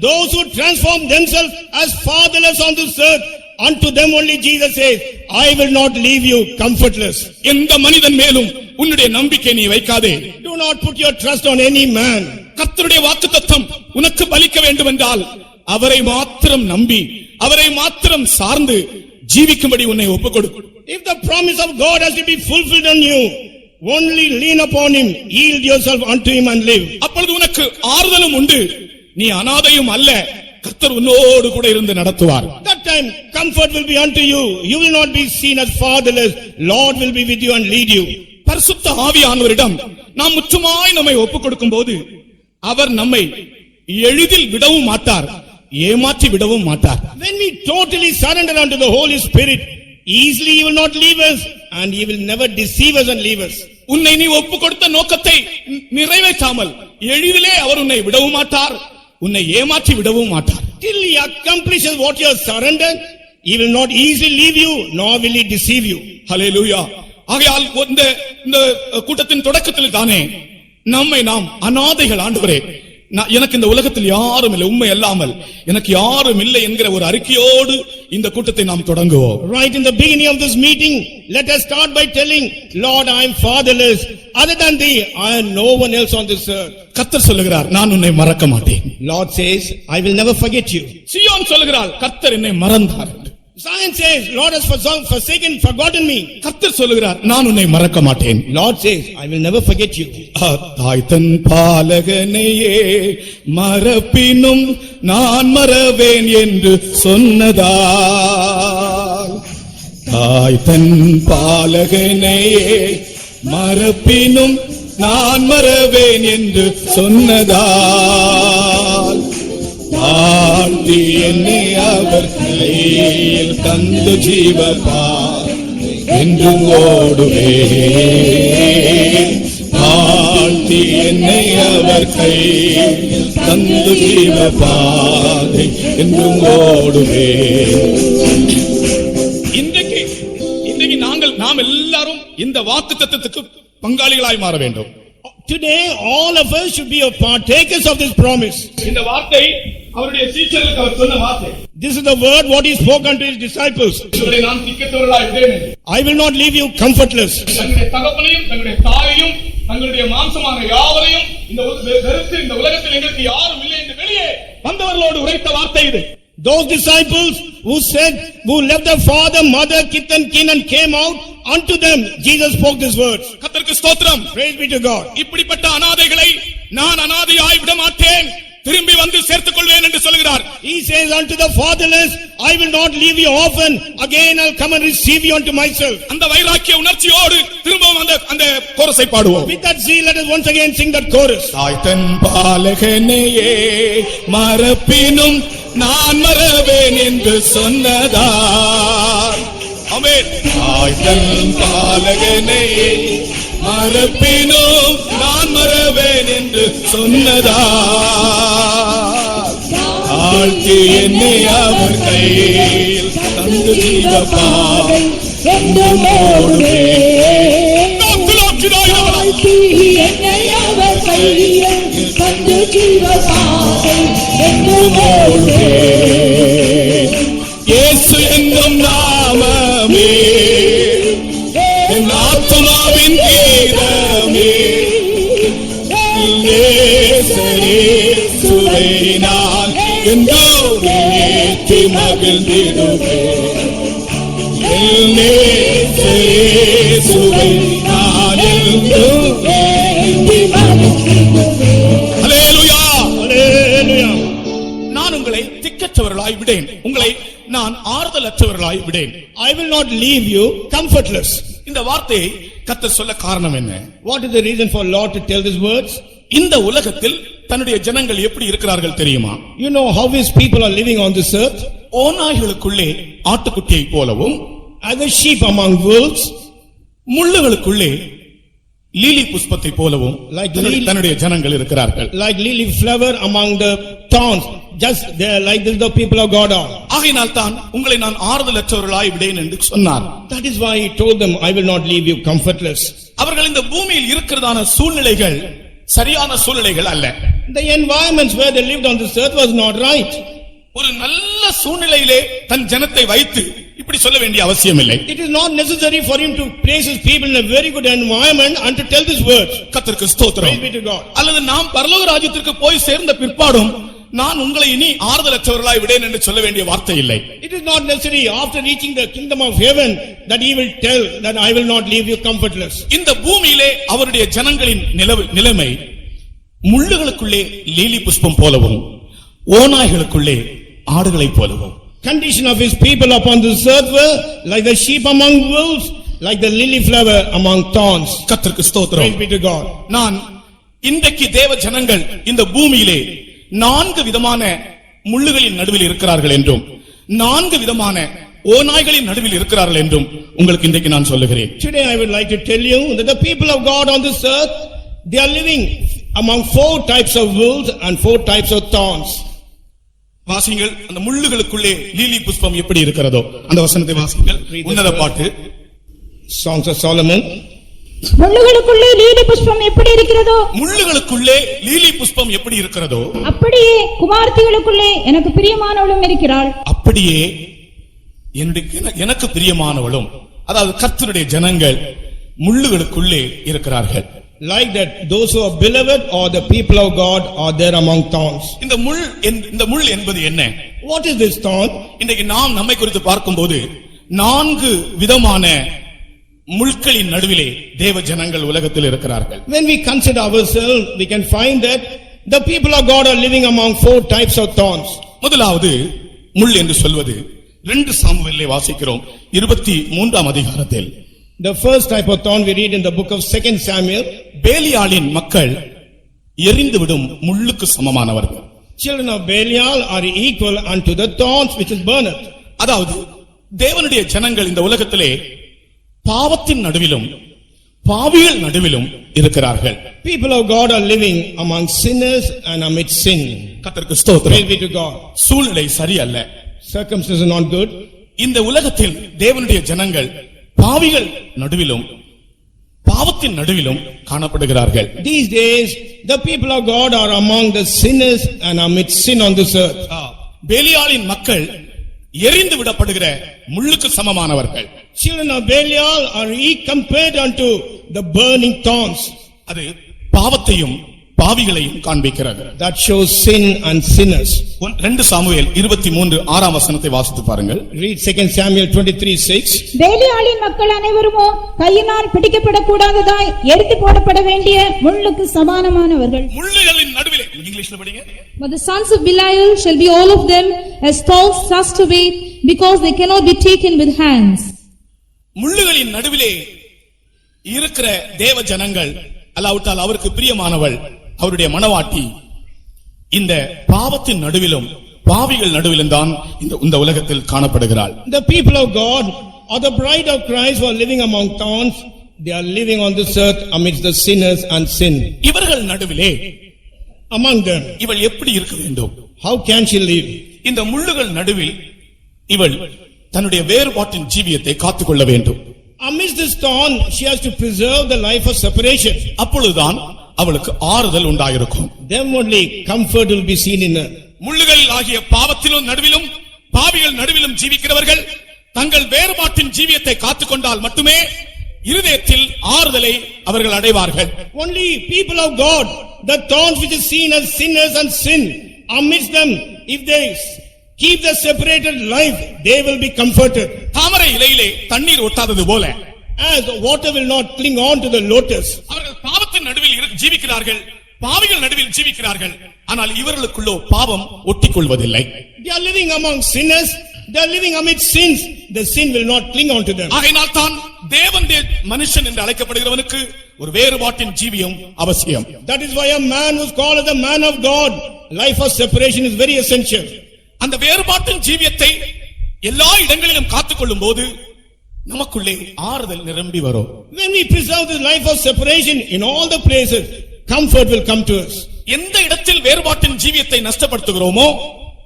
those who transform themselves as fatherless on this earth, unto them only Jesus says, I will not leave you comfortless. எந்த மனிதன் மேலும் உன்னுடைய நம்பிக்கை நீ வைக்காதே. Do not put your trust on any man. கர்த்தருடைய வாக்குத்தத்தம் உனக்கு பலிக்க வேண்டும் என்றால் அவரை மாத்திரம் நம்பி அவரை மாத்திரம் சார்ந்து ஜீவிக்கும்படி உன்னை ஒப்புக்கொடு. If the promise of God has to be fulfilled on you, only lean upon him, yield yourself unto him and live. அப்பொழுது உனக்கு ஆறுதலும் உண்டு, நீ அனாதையும் அல்ல, கர்த்தர் உன்னோடு கூட இருந்து நடத்துவார். That time comfort will be unto you. You will not be seen as fatherless. Lord will be with you and lead you. பரிசுத்த ஆவியானவரிடம் நாம் முற்றுமாய் நம்மை ஒப்புக் கொடுக்கும் போது அவர் நம்மை எளிதில் விடவும் மாட்டார், ஏமாற்றி விடவும் மாட்டார். When we totally surrender unto the Holy Spirit, easily he will not leave us and he will never deceive us and leave us. உன்னை நீ ஒப்புக் கொடுத்த நோக்கத்தை நிறைவேற்றாமல் எளிதிலே அவர் உன்னை விடவும் மாட்டார், உன்னை ஏமாற்றி விடவும் மாட்டார். Till he accomplishes what you have surrendered, he will not easily leave you, nor will he deceive you. ஹல்லேலூயா. ஆகையால் இந்த கூட்டத்தின் தொடக்கத்தில் தானே நம்மை நாம் அநாதைகள், ஆண்டவரே எனக்கு இந்த உலகத்தில் யாரும் இல்லை, உண்மை அல்லாமல் எனக்கு யாரும் இல்லை என்கிற ஒரு அறிக்கையோடு இந்த கூட்டத்தை நாம் தொடங்குவோம். Right in the beginning of this meeting, let us start by telling, Lord, I am fatherless. Other than thee, I am no one else on this earth. கர்த்தர் சொல்லுகிறார், நான் உன்னை மறக்க மாட்டேன். Lord says, I will never forget you. சீயோன் சொல்லுகிறார், கர்த்தர் என்னை மறந்தார். Zion says, Lord has forsaken, forgotten me. கர்த்தர் சொல்லுகிறார், நான் உன்னை மறக்க மாட்டேன். Lord says, I will never forget you. தாய் தன் பாலகனையே மறப்பினும் நான் மறவேன் என்று சொன்னதால், தாய் தன் பாலகனையே மறப்பினும் நான் மறவேன் என்று சொன்னதால், தாழ்த்தி என்னை அவர் கையில் தந்து ஜீவபார் என்றும் ஓடுவேன். தாழ்த்தி என்னை அவர் கையில் தந்து ஜீவபாதை என்றும் ஓடுவேன். இன்றைக்கு நாம் எல்லாரும் இந்த வாக்குத்தத்தத்துக்கு பங்காளிகளாய் மாற வேண்டும். Today, all of us should be partakers of this promise. இந்த வார்த்தை அவருடைய சீஷர்களுக்கு அவர் சொன்ன வார்த்தை. This is the word what he spoke unto his disciples. நான் திக்கற்றவர்களாய் விடேன். I will not leave you comfortless. தங்களுடைய தகப்பனையும் தங்களுடைய தாயையும் தங்களுடைய மாம்சமான யாவரையும் இந்த உலகத்தில் எங்களுக்கு யாரும் இல்லை என்று வெளியே வந்தவர்களோடு உரைத்த வார்த்தை இது. Those disciples who left their father, mother, kith and kin and came out, unto them Jesus spoke these words. கர்த்தருக்கு ஸ்தோத்திரம். Praise be to God. இப்படிப்பட்ட அநாதைகளை நான் அநாதையாய் விட மாட்டேன், திரும்பி வந்து சேர்த்துக் கொள்வேன் என்று சொல்கிறார். He says unto the fatherless, I will not leave you orphan, again I'll come and receive you unto myself. அந்த வைராக்கிய உணர்ச்சியோடு திரும்பவும் அந்த கோரஸை பாடுவோம். With that zeal, let us once again sing that chorus. தாய் தன் பாலகனையே மறப்பினும் நான் மறவேன் என்று சொன்னதால், ஆமென். தாய் தன் பாலகனையே மறப்பினும் நான் மறவேன் என்று சொன்னதால், தாழ்த்தி என்னை அவர் கையில் தந்து ஜீவபாதை என்றும் ஓடுவேன். தாழ்த்தி என்னை அவர் கையில் தந்து ஜீவபாதை என்றும் ஓடுவேன். இயேசு என்னும் நாமமே என் ஆத்துமாவின் கீதமே, இயேசுவை நான் என்றும் ஏற்றி மகிழ்ந்திடுவேன். இயேசுவை நான் என்றும் ஏற்றி மகிழ்ந்திடுவேன். ஹல்லேலூயா, ஹல்லேலூயா. நான் உங்களை திக்கற்றவர்களாய் விடேன், உங்களை நான் ஆறுதலற்றவர்களாய் விடேன். I will not leave you comfortless. இந்த வார்த்தையை கர்த்தர் சொல்ல காரணம் என்ன? What is the reason for Lord to tell these words? இந்த உலகத்தில் தன்னுடைய ஜனங்கள் எப்படி இருக்கிறார்கள் தெரியுமா? You know how his people are living on this earth? ஓநாய்களுக்குள்ளே ஆட்டுக்குட்டியை போலவும், as a sheep among wolves, முள்ளுகளுக்குள்ளே லீலி புஷ்பத்தை போலவும் Like தன்னுடைய- lily- தன்னுடைய ஜனங்கள் இருக்கிறார்கள். like lily flower among the thorns. Just they are like this the people of God are. ஆகையினால் தான் உங்களை நான் ஆறுதலற்றவர்களாய் விடேன் என்று சொன்னார். That is why he told them, I will not leave you comfortless. அவர்கள் இந்த பூமியில் இருக்கிறதான சூழ்நிலைகள் சரியான சூழ்நிலைகள் அல்ல. The environments where they lived on this earth was not right. ஒரு நல்ல சூழ்நிலையிலே தன் ஜனத்தை வைத்து இப்படி சொல்ல வேண்டிய அவசியம் இல்லை. It is not necessary for him to place his people in a very good environment and to tell these words. கர்த்தருக்கு ஸ்தோத்திரம். Praise be to God. அல்லது நாம் பரலோக ராஜ்யத்திற்கு போய் சேர்ந்த பிற்பாடும் நான் உங்களை இனி ஆறுதலற்றவர்களாய் விடேன் என்று சொல்ல வேண்டிய வார்த்தை இல்லை. It is not necessary after reaching the kingdom of heaven that he will tell that I will not leave you comfortless. இந்த பூமியிலே அவருடைய ஜனங்களின் நிலைமை முள்ளுகளுக்குள்ளே லீலி புஷ்பம் போலவும் ஓநாய்களுக்குள்ளே ஆடுகளைப் போலவும். Condition of his people upon this earth were like the sheep among wolves, like the lily flower among thorns. கர்த்தருக்கு ஸ்தோத்திரம். Praise be to God. நான் இன்றைக்கு தேவ ஜனங்கள் இந்த பூமியிலே 4 விதமான முள்ளுகளின் நடுவில் இருக்கிறார்கள் என்றும் 4 விதமான ஓநாய்களின் நடுவில் இருக்கிறார்கள் என்றும் உங்களுக்கு இன்றைக்கு நான் சொல்லுகிறேன். Today I would like to tell you that the people of God on this earth, they are living among 4 types of wolves and 4 types of thorns. வாசிங்கள் அந்த முள்ளுகளுக்குள்ளே லீலி புஷ்பம் எப்படி இருக்கிறதோ அந்த வசனத்தை வாசிங்கள். உன்னத பாட்டு Songs of Solomon. முள்ளுகளுக்குள்ளே லீலி புஷ்பம் எப்படி இருக்கிறதோ முள்ளுகளுக்குள்ளே lily புஷ்பம் எப்படி இருக்கிறதோ அப்படியே குமார்த்திகளுக்குள்ளே எனக்கு பிரியமானவளும் இருக்கிறாள். அப்படியே எனக்கு பிரியமானவளும், அதாவது கர்த்தருடைய ஜனங்கள் முள்ளுகளுக்குள்ளே இருக்கிறார்கள். Like that, those who are beloved or the people of God are there among thorns. இந்த முள் என்பது என்ன? What is this thorn? இன்றைக்கு நாம் நம்மை குறித்து பார்க்கும்போது 4 விதமான முள்களின் நடுவிலே தேவ ஜனங்கள் உலகத்தில் இருக்கிறார்கள். When we consider ourselves, we can find that the people of God are living among 4 types of thorns. முதலாவது முள் என்று சொல்வது 2 சாமுவேலிலே வாசிக்கிறோம் 23ஆம் அதிகாரத்தில். The first type of thorn we read in the book of 2 Samuel. பேலியாளின் மக்கள் எரிந்துவிடும் முள்ளுக்கு சமமானவர்கள். Children of Belial are equal unto the thorns which is burneth. அதாவது தேவனுடைய ஜனங்கள் இந்த உலகத்திலே பாவத்தின் நடுவிலும் பாவிகள் நடுவிலும் இருக்கிறார்கள். People of God are living among sinners and amidst sin. கர்த்தருக்கு ஸ்தோத்திரம். Praise be to God. சூழ்நிலை சரியல்ல. Circumstances are not good. இந்த உலகத்தில் தேவனுடைய ஜனங்கள் பாவிகள் நடுவிலும் பாவத்தின் நடுவிலும் காணப்படுகிறார்கள். These days, the people of God are among the sinners and amidst sin on this earth. பேலியாளின் மக்கள் எரிந்து விடப்படுகிற முள்ளுக்கு சமமானவர்கள். Children of Belial are compared unto the burning thorns. அது பாவத்தையும் பாவிகளையும் காண்பிக்கிறது. That shows sin and sinners. 2 Samuel 23:6 வசனத்தை வாசித்து பாருங்கள். Read 2 Samuel 23:6. பேலியாளின் மக்கள் அனைவருமோ கையினால் பிடிக்கப்படக்கூடாததாய் எரித்து போடப்பட வேண்டிய முள்ளுக்கு சமானமானவர்கள். முள்ளுகளின் நடுவிலே, இங்கிலீஷ்ல படிங்க. But the sons of Belial shall be all of them as thorns thrust away, because they cannot be taken with hands. முள்ளுகளின் நடுவிலே இருக்கிற தேவ ஜனங்கள், அல்லாவிட்டால் அவருக்கு பிரியமானவள் அவருடைய மனவாட்டி இந்த பாவத்தின் நடுவிலும் பாவிகள் நடுவிலும் தான் இந்த உலகத்தில் காணப்படுகிறாள். The people of God or the bride of Christ who are living among thorns, they are living on this earth amidst the sinners and sin. இவர்கள் நடுவிலே Among them, இவள் எப்படி இருக்க வேண்டும்? how can she live? இந்த முள்ளுகள் நடுவில் இவள் தன்னுடைய வேறுபாட்டின் ஜீவியத்தை காத்துக்கொள்ள வேண்டும். Amidst this thorn, she has to preserve the life of separation. அப்பொழுதுதான் அவளுக்கு ஆறுதல் உண்டாயிருக்கும். Then only comfort will be seen in her. முள்ளுகள் ஆகிய பாவத்திலும் நடுவிலும் பாவிகள் நடுவிலும் ஜீவிக்கிறவர்கள் தங்கள் வேறுபாட்டின் ஜீவியத்தை காத்துக்கொண்டால் மட்டுமே இருதயத்தில் ஆறுதலை அவர்கள் அடைவார்கள். Only people of God, the thorns which is seen as sinners and sin, amidst them, if they keep the separated life, they will be comforted. தாமரை இலையிலே தண்ணீர் ஒட்டாதது போல, As the water will not cling on to the lotus. அவர்கள் பாவத்தின் நடுவில் ஜீவிக்கிறார்கள், பாவிகள் நடுவில் ஜீவிக்கிறார்கள். ஆனால் இவர்களுக்குள்ளோ பாவம் ஒட்டிக்கொள்வதில்லை. They are living among sinners, they are living amidst sins, the sin will not cling on to them. ஆகையினால் தான் தேவனுடைய மனுஷன் என்று அழைக்கப்படுகிறவனுக்கு ஒரு வேறுபாட்டின் ஜீவியம் அவசியம். That is why a man who is called as a man of God, life of separation is very essential. அந்த வேறுபாட்டின் ஜீவியத்தை எல்லா இடங்களிலும் காத்துக்கொள்ளும் போது நமக்குள்ளே ஆறுதல் நிரம்பி வரும். When we preserve the life of separation in all the places, comfort will come to us. எந்த இடத்தில் வேறுபாட்டின் ஜீவியத்தை நஷ்டப்படுத்துகிறோமோ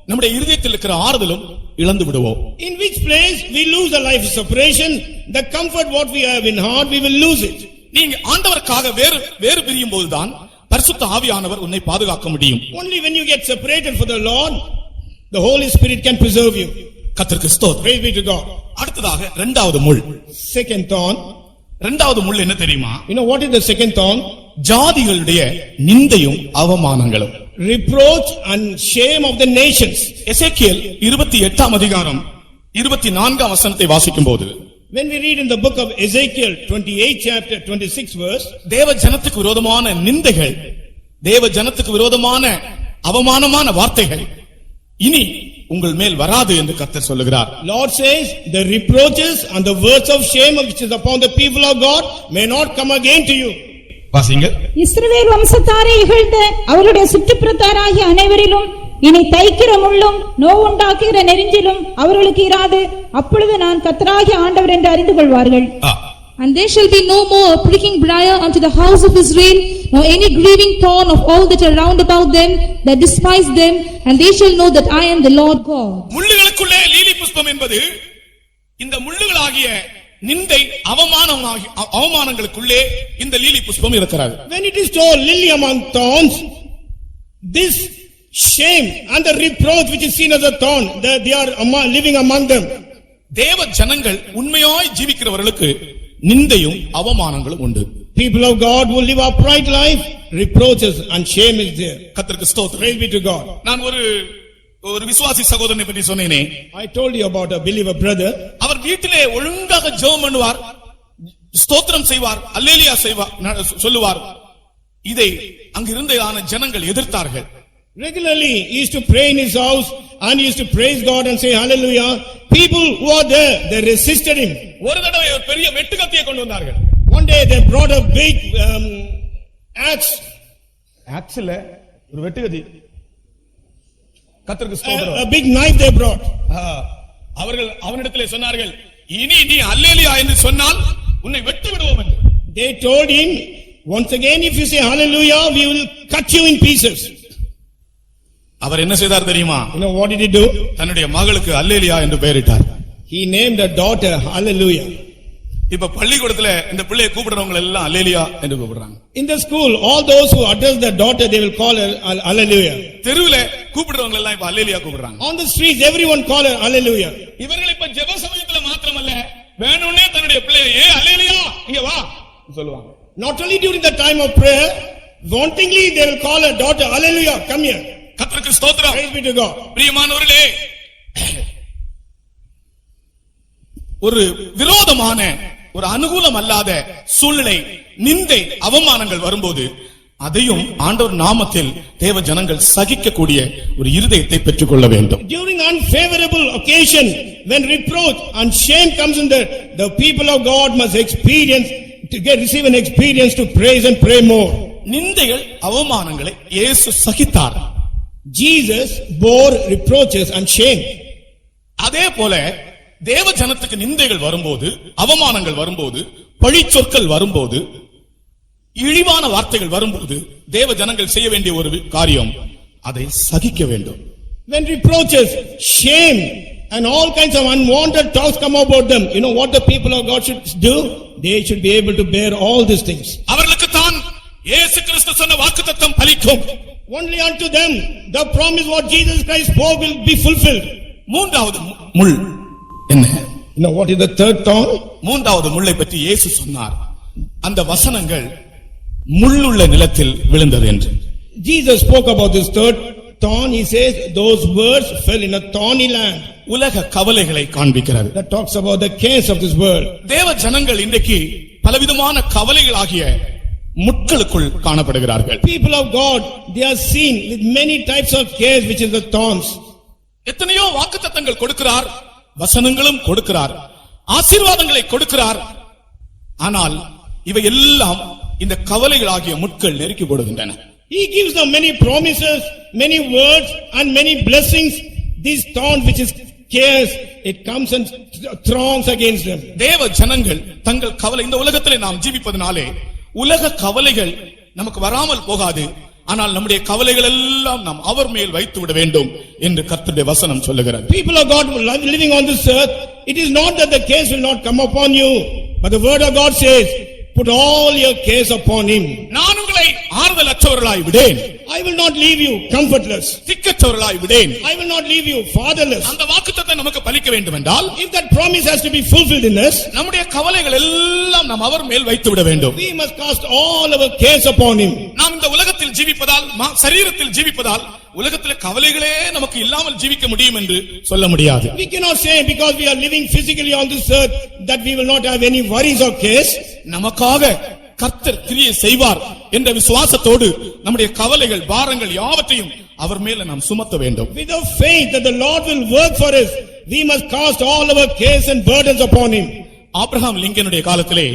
நம்முடைய இருதயத்தில் இருக்கிற ஆறுதலும் இழந்து விடுவோம். In which place we lose the life of separation, the comfort what we have in heart, we will lose it. நீங்க ஆண்டவருக்காக வேறு பிரியும் போதுதான் பரிசுத்த ஆவியானவர் உன்னை பாதுகாக்க முடியும். Only when you get separated for the Lord, the Holy Spirit can preserve you. கர்த்தருக்கு ஸ்தோத்திரம். Praise be to God. அடுத்ததாக இரண்டாவது முள். Second thorn. இரண்டாவது முள் என்ன தெரியுமா? You know what is the second thorn? ஜாதிகளுடைய நிந்தையும் அவமானங்களும். Reproach and shame of the nations. எசேக்கியேல் 28ஆம் அதிகாரம் 24ஆம் வசனத்தை வாசிக்கும்போது, When we read in the book of Ezekiel 28 chapter 26 verse, தேவ ஜனத்துக்கு விரோதமான நிந்தைகள், தேவ ஜனத்துக்கு விரோதமான அவமானமான வார்த்தைகள் இனி உங்கள் மேல் வராது என்று கர்த்தர் சொல்லுகிறார். Lord says, the reproaches and the words of shame which is upon the people of God may not come again to you. வாசிங்க. இஸ்ரவேல் வம்சத்தாரை இகழ்ந்த அவருடைய சுற்றுப்புறத்தாராகிய அனைவரிலும் இனி தைக்கிற முள்ளும் நோவுண்டாக்குகிற நெரிஞ்சிலும் அவர்களுக்கு இராது. அப்பொழுது நான் கர்த்தராகிய ஆண்டவர் என்று அறிந்து கொள்வார்கள். And there shall be no more a pricking briar unto the house of Israel, nor any grieving thorn of all that are round about them that despise them, and they shall know that I am the Lord God. முள்ளுகளுக்குள்ளே lily புஷ்பம் என்பது இந்த முள்ளுகளாகிய நிந்தை அவமானங்களுக்குள்ளே இந்த lily புஷ்பம் இருக்கிறது. When it is told lily among thorns, this shame and the reproach which is seen as a thorn, they are living among them. தேவ ஜனங்கள் உண்மையாய் ஜீவிக்கிறவர்களுக்கு நிந்தையும் அவமானங்களும் உண்டு. People of God who live upright life, reproaches and shame is there. கர்த்தருக்கு ஸ்தோத்திரம். Praise be to God. நான் ஒரு விசுவாசி சகோதரனை பற்றி சொன்னேனே. I told you about a believer brother. அவர் வீட்டிலே ஒழுங்காக ஜெபம் பண்ணுவார், ஸ்தோத்திரம் செய்வார், அல்லேலூயா சொல்லுவார். இதை அங்கிருந்த ஜனங்கள் எதிர்த்தார்கள். Regularly he used to pray in his house and he used to praise God and say hallelujah. People who are there, they resisted him. ஒரு தடவை ஒரு பெரிய வெட்டுக்கத்தியை கொண்டு வந்தார்கள். One day they brought a big axe. Actual ஒரு வெட்டுக்கத்தி. கர்த்தருக்கு ஸ்தோத்திரம். A big knife they brought. அவர்கள் அவனிடத்திலே சொன்னார்கள், இனி நீ அல்லேலூயா என்று சொன்னால் உன்னை வெட்டி விடுவோம் என்று. They told him, once again if you say hallelujah, we will cut you in pieces. அவர் என்ன செய்தார் தெரியுமா? You know what did he do? தன்னுடைய மகளுக்கு அல்லேலூயா என்று பெயரிட்டார். He named a daughter hallelujah. இப்ப பள்ளிக்கூடத்துல இந்த பிள்ளையை கூப்பிடுறவங்க எல்லாம் அல்லேலூயா என்று கூப்பிடுறாங்க. In the school, all those who address their daughter, they will call her hallelujah. தெருவில கூப்பிடுறவங்க எல்லாம் இப்ப அல்லேலூயா கூப்பிடுறாங்க. On the streets, everyone call her hallelujah. இவர்கள் இப்ப ஜெப சமயத்துல மாத்திரமல்ல, வேணும்னே தன்னுடைய பிள்ளையை அல்லேலூயா இங்க வா சொல்லுவாங்க. Not only during the time of prayer, wantingly they will call her daughter hallelujah, come here. கர்த்தருக்கு ஸ்தோத்திரம். Praise be to God. பிரியமானவர்களே, ஒரு விரோதமான ஒரு அனுகூலம் அல்லாத சூழ்நிலை, நிந்தை, அவமானங்கள் வரும்போது அதையும் ஆண்டவர் நாமத்தில் தேவ ஜனங்கள் சகிக்கக்கூடிய ஒரு இருதயத்தை பெற்றுக் கொள்ள வேண்டும். During unfavorable occasion, when reproach and shame comes in the people of God must experience receive an experience to praise and pray more. நிந்தைகள் அவமானங்களை இயேசு சகித்தார். Jesus bore reproaches and shame. அதே போல தேவ ஜனத்துக்கு நிந்தைகள் வரும்போது, அவமானங்கள் வரும்போது, பழிச்சொற்கள் வரும்போது, இழிவான வார்த்தைகள் வரும்போது தேவ ஜனங்கள் செய்ய வேண்டிய ஒரு காரியம், அதை சகிக்க வேண்டும். When reproaches, shame and all kinds of unwanted talks come about them, you know what the people of God should do? They should be able to bear all these things. அவர்களுக்கு தான் இயேசு கிறிஸ்து சொன்ன வாக்குத்தத்தம் பலிக்கும். Only unto them the promise what Jesus Christ spoke will be fulfilled. மூன்றாவது முள் என்ன? You know what is the third thorn? மூன்றாவது முள்ளை பற்றி இயேசு சொன்னார், அந்த வசனங்கள் முள்ளுள்ள நிலத்தில் விழுந்தது என்று. Jesus spoke about this third thorn. He says those words fell in a thorny land. உலக கவலைகளை காண்பிக்கிறது. That talks about the cares of this world. தேவ ஜனங்கள் இன்றைக்கு பலவிதமான கவலைகளாகிய முட்களுக்குள் காணப்படுகிறார்கள். People of God, they are seen with many types of cares, which is the thorns. எத்தனையோ வாக்குத்தத்தங்கள் கொடுக்கிறார், வசனங்களும் கொடுக்கிறார், ஆசீர்வாதங்களை கொடுக்கிறார். ஆனால் இவை எல்லாம் இந்த கவலைகளாகிய முட்கள் நெருக்கி போடுகின்றன. He gives them many promises, many words and many blessings. These thorns which is cares, it comes and throngs against them. தேவ ஜனங்கள் தங்கள் கவலை, இந்த உலகத்திலே நாம் ஜீவிப்பதனாலே உலக கவலைகள் நமக்கு வராமல் போகாது. ஆனால் நம்முடைய கவலைகள் எல்லாம் நாம் அவர் மேல் வைத்து விட வேண்டும் என்று கர்த்தருடைய வசனம் சொல்லுகிறது. People of God living on this earth, it is not that the cares will not come upon you, but the word of God says, put all your cares upon him. நான் உங்களை ஆறுதலற்றவர்களாய் விடேன், I will not leave you comfortless. திக்கற்றவர்களாய் விடேன். I will not leave you fatherless. அந்த வாக்குத்தத்தம் நமக்கு பலிக்க வேண்டும் என்றால், If that promise has to be fulfilled in us, நம்முடைய கவலைகள் எல்லாம் நாம் அவர் மேல் வைத்து விட வேண்டும். we must cast all our cares upon him. நாம் இந்த உலகத்தில் ஜீவிப்பதால், சரீரத்தில் ஜீவிப்பதால் உலகத்திலே கவலைகளே நமக்கு இல்லாமல் ஜீவிக்க முடியும் என்று சொல்ல முடியாது. We cannot say because we are living physically on this earth that we will not have any worries or cares. நமக்காக கர்த்தர் கிரியை செய்வார் என்ற விசுவாசத்தோடு நம்முடைய கவலைகள், பாரங்கள் யாவற்றையும் அவர் மேல நாம் சுமத்த வேண்டும். With the faith that the Lord will work for us, we must cast all our cares and burdens upon him. Abraham லிங்கனுடைய காலத்திலே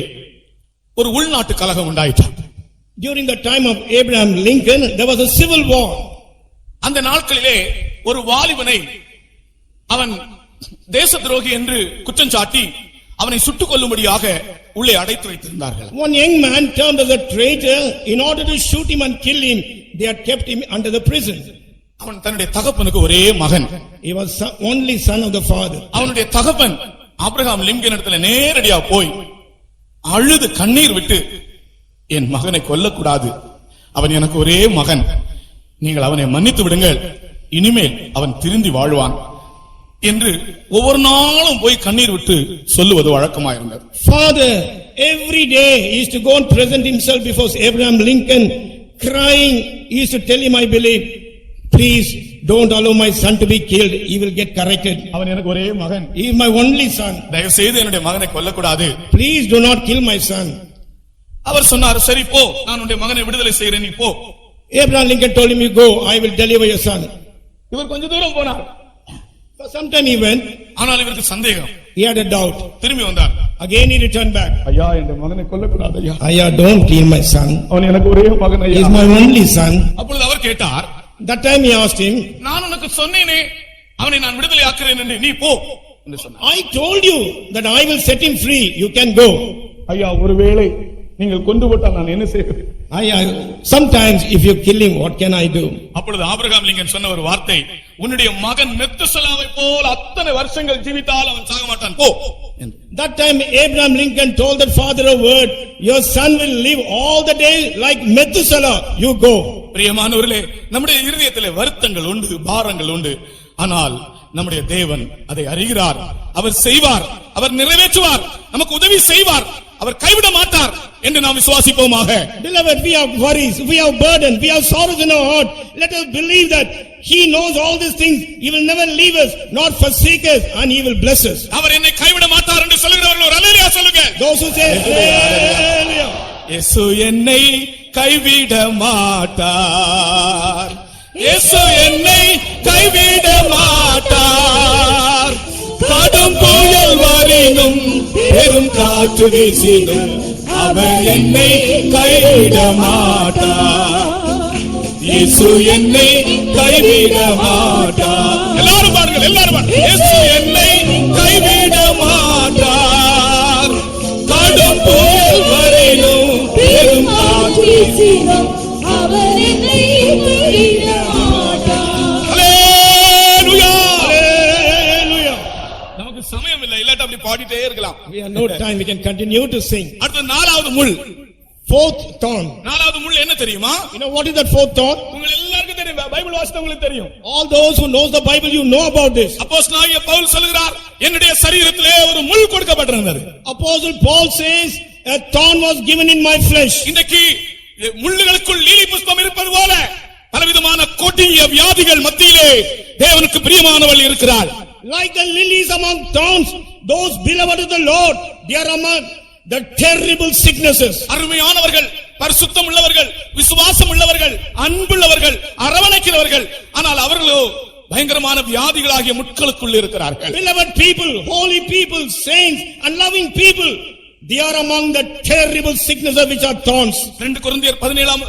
ஒரு உள்நாட்டு கலகம் உண்டாயிற்று. During the time of Abraham Lincoln, there was a civil war. அந்த நாட்களிலே ஒரு வாலிபனை அவன் தேச துரோகி என்று குற்றம் சாட்டி அவனை சுட்டுக் கொல்லும்படியாக உள்ளே அடைத்து வைத்திருந்தார்கள். One young man termed as a traitor, in order to shoot him and kill him, they had kept him under the prison. அவன் தன்னுடைய தகப்பனுக்கு ஒரே மகன். He was only son of the father. அவனுடைய தகப்பன் ஆபிரகாம் லிங்கன் இடத்துல நேரடியா போய் அழுது கண்ணீர் விட்டு, என் மகனை கொல்லக்கூடாது, அவன் எனக்கு ஒரே மகன், நீங்கள் அவனை மன்னித்து விடுங்கள், இனிமேல் அவன் திருந்தி வாழ்வான் என்று ஒவ்வொரு நாளும் போய் கண்ணீர் விட்டு சொல்லுவது வழக்கமாயிருந்தது. Father, every day he used to go and present himself before Abraham Lincoln, crying. He used to tell him, I believe, please don't allow my son to be killed, he will get corrected. அவன் எனக்கு ஒரே மகன், He is my only son, தயவு செய்து என்னுடைய மகனை கொல்லக்கூடாது. please do not kill my son. அவர் சொன்னார், சரி போ, நான் உன்னுடைய மகனை விடுதலை செய்கிறேன், நீ போ. Abraham Lincoln told him, you go, I will deliver your son. இவர் கொஞ்ச தூரம் போனார். For some time he went, ஆனால் இவருக்கு சந்தேகம், he had a doubt. திரும்பி வந்தார். Again he returned back. ஐயா, என்னுடைய மகனை கொல்லக்கூடாது ஐயா, Ayya, don't kill my son, அவன் எனக்கு ஒரே மகன் he ஐயா. is my only son. அப்பொழுது அவர் கேட்டார், That time he asked him, நான் உனக்கு சொன்னேனே அவனை நான் விடுதலை ஆக்குறேன் என்று, நீ போ என்று சொன்னார். I told you that I will set him free, you can go. ஐயா, ஒருவேளை நீங்கள் கொண்டு போட்டால் நான் என்ன செய்வது? Sometimes if you kill him, what can I do? அப்பொழுது ஆபிரகாம் லிங்கன் சொன்ன ஒரு வார்த்தை, உன்னுடைய மகன் மெத்துசலாவை போல் அத்தனை வருஷங்கள் ஜீவித்தால் அவன் சாக மாட்டான், போ. That time Abraham Lincoln told that father a word, your son will live all the days like Methuselah, you go. பிரியமானவர்களே, நம்முடைய இருதயத்திலே வருத்தங்கள் உண்டு, பாரங்கள் உண்டு. ஆனால் நம்முடைய தேவன் அதை அறிகிறார், அவர் செய்வார், அவர் நிறைவேற்றுவார், நமக்கு உதவி செய்வார், அவர் கைவிட மாட்டார் என்று நாம் விசுவாசிப்போமாக. Beloved, we have worries, we have burden, we have sorrows in our heart. Let us believe that he knows all these things. He will never leave us, nor forsake us, and he will bless us. அவர் என்னை கைவிட மாட்டார் என்று சொல்லுகிறவர்கள் ஒரு அல்லேலூயா சொல்லுங்க. Those who say hallelujah. இயேசு என்னை கைவிட மாட்டார், இயேசு என்னை கைவிட மாட்டார், கடும் புயல் வரினும் பெரும் காற்று வீசினும் அவர் என்னை கைவிட மாட்டார், இயேசு என்னை கைவிட மாட்டார். எல்லாரும் பாருங்கள், எல்லாரும் பாருங்கள். இயேசு என்னை கைவிட மாட்டார், கடும் புயல் வரினும் பெரும் காற்று வீசினும் அவர் என்னை கைவிட மாட்டார். அல்லேலூயா, அல்லேலூயா. நமக்கு சமயம் இல்லை, இல்லாட்ட அப்படி பாடிட்டே இருக்கலாம். We have no time, we can continue to sing. அடுத்து நாலாவது முள். Fourth thorn. நாலாவது முள் என்ன தெரியுமா? You know what is that fourth thorn? உங்க எல்லாருக்கும் தெரியும், பைபிள் வாசித்தவங்களுக்கு தெரியும். All those who knows the Bible, you know about this. அப்போஸ்தலனாகிய பவுல் சொல்கிறார், என்னுடைய சரீரத்திலே ஒரு முள் கொடுக்கப்பட்டிருந்தது. Apostle Paul says, a thorn was given in my flesh. இன்றைக்கு முள்ளுகளுக்குள் லீலி புஷ்பம் இருப்பது போல பலவிதமான கொடிய வியாதிகள் மத்தியிலே தேவனுக்கு பிரியமானவள் இருக்கிறாள். Like the lilies among thorns, those beloved of the Lord, they are among the terrible sicknesses. அருமையானவர்கள், பரிசுத்தம் உள்ளவர்கள், விசுவாசம் உள்ளவர்கள், அன்புள்ளவர்கள், அரவணைக்கிறவர்கள், ஆனால் அவர்களோ பயங்கரமான வியாதிகளாகிய முட்களுக்குள் இருக்கிறார்கள். Beloved people, holy people, saints and loving people, They are among the terrible sicknesses which are thorns. 2 கொரிந்தியர் 12ஆம்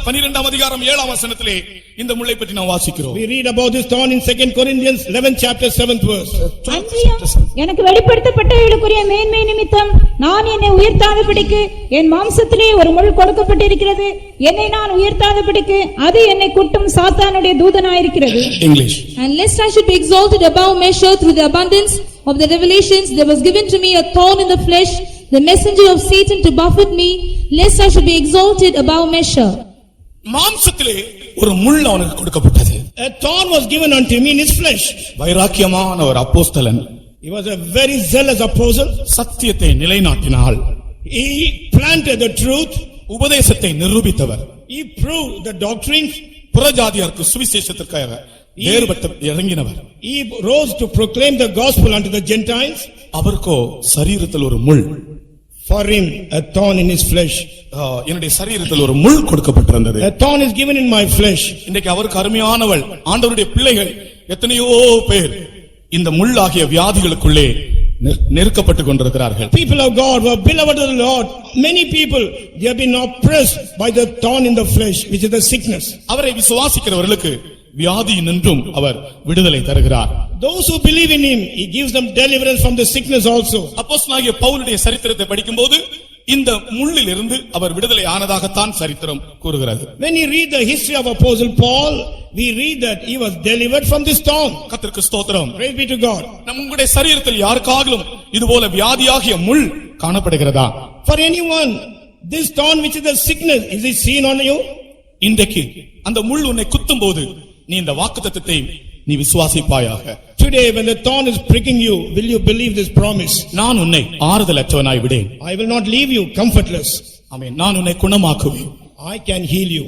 அதிகாரம் 7ஆம் வசனத்திலே இந்த முள்ளை பற்றி நாம் வாசிக்கிறோம். We read about this thorn in 2 Corinthians 11th chapter 7th verse. அன்றியும் எனக்கு வெளிப்படுத்தப்பட்டவைகளுக்குரிய மேன்மை நிமித்தம் நான் என்னை உயர்த்தாதபடிக்கு என் மாம்சத்திலே ஒரு முள் கொடுக்கப்பட்டிருக்கிறது. என்னை நான் உயர்த்தாதபடிக்கு அது என்னை குட்டும் சாத்தானுடைய தூதனாயிருக்கிறது. English. And lest I should be exalted above measure through the abundance of the revelations, there was given to me a thorn in the flesh, the messenger of Satan to buffet me, lest I should be exalted above measure. மாம்சத்திலே ஒரு முள் அவனுக்கு கொடுக்கப்பட்டது. A thorn was given unto me in his flesh. வைராக்கியமான ஒரு அப்போஸ்தலன். He was a very zealous apostle. சத்தியத்தை நிலைநாட்டினாள். He planted the truth. உபதேசத்தை நிரூபித்தவர். He proved the doctrines. புறஜாதியாருக்கு சுவிசேஷத்திற்காக வேறுபட்டு இறங்கினவர். He rose to proclaim the gospel unto the Gentiles. அவருக்கோ சரீரத்தில் ஒரு முள். For him a thorn in his flesh. என்னுடைய சரீரத்தில் ஒரு முள் கொடுக்கப்பட்டிருந்தது. A thorn is given in my flesh. இன்றைக்கு அவருக்கு அருமையானவள் ஆண்டவருடைய பிள்ளைகள் எத்தனையோ பேர் இந்த முள்ளாகிய வியாதிகளுக்குள்ளே நெருக்கப்பட்டுக் கொண்டிருக்கிறார்கள். People of God were beloved of the Lord. Many people they have been oppressed by the thorn in the flesh, which is the sickness. அவரை விசுவாசிக்கிறவர்களுக்கு வியாதியினின்றும் அவர் விடுதலை தருகிறார். Those who believe in him, he gives them deliverance from the sickness also. அப்போஸ்தலனாகிய பவுலுடைய சரித்திரத்தை படிக்கும்போது இந்த முள்ளிலிருந்து அவர் விடுதலை ஆனதாகத்தான் சரித்திரம் கூறுகிறது. When you read the history of Apostle Paul, we read that he was delivered from this thorn. கர்த்தருக்கு ஸ்தோத்திரம். Praise be to God. நம்முடைய சரீரத்தில் யாருக்காகிலும் இதுபோல வியாதியாகிய முள் காணப்படுகிறதா? For anyone, this thorn which is the sickness, is it seen on you? இன்றைக்கு அந்த முள் உன்னை குத்தும்போது நீ இந்த வாக்குத்தத்தத்தை நீ விசுவாசிப்பாயாக. Today when the thorn is pricking you, will you believe this promise? நான் உன்னை ஆறுதலற்றவனாய் விடேன். I will not leave you comfortless. ஆமென். நான் உன்னை குணமாக்குவேன். I can heal you.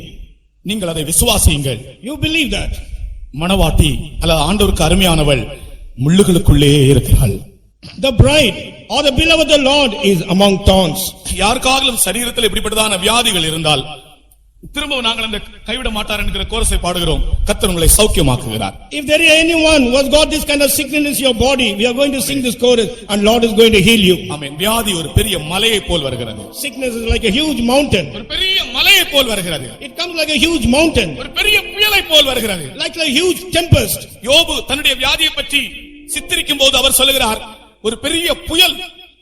நீங்கள் அதை விசுவாசியுங்கள். You believe that? மணவாட்டி அல்லது ஆண்டவருக்கு அருமையானவள் முள்ளுகளுக்குள்ளே இருக்கிறாள். The bride or the beloved of the Lord is among thorns. யாருக்காகவும் சரீரத்தில் இப்படிப்பட்டதான வியாதிகள் இருந்தால் திரும்ப நாங்கள் அந்த கைவிட மாட்டார் என்கிற கோரஸை பாடுகிறோம். கர்த்தர் உங்களை சௌக்கியமாக்குகிறார். If there is anyone who has got this kind of sickness in your body, we are going to sing this chorus and Lord is going to heal you. ஆமென். வியாதி ஒரு பெரிய மலையை போல் வருகிறது. Sickness is like a huge mountain. ஒரு பெரிய மலையை போல் வருகிறது. It comes like a huge mountain. ஒரு பெரிய புயலை போல் வருகிறது. Like a huge tempest. யோபு தன்னுடைய வியாதியை பற்றி சித்தரிக்கும் போது அவர் சொல்லுகிறார் ஒரு பெரிய புயல்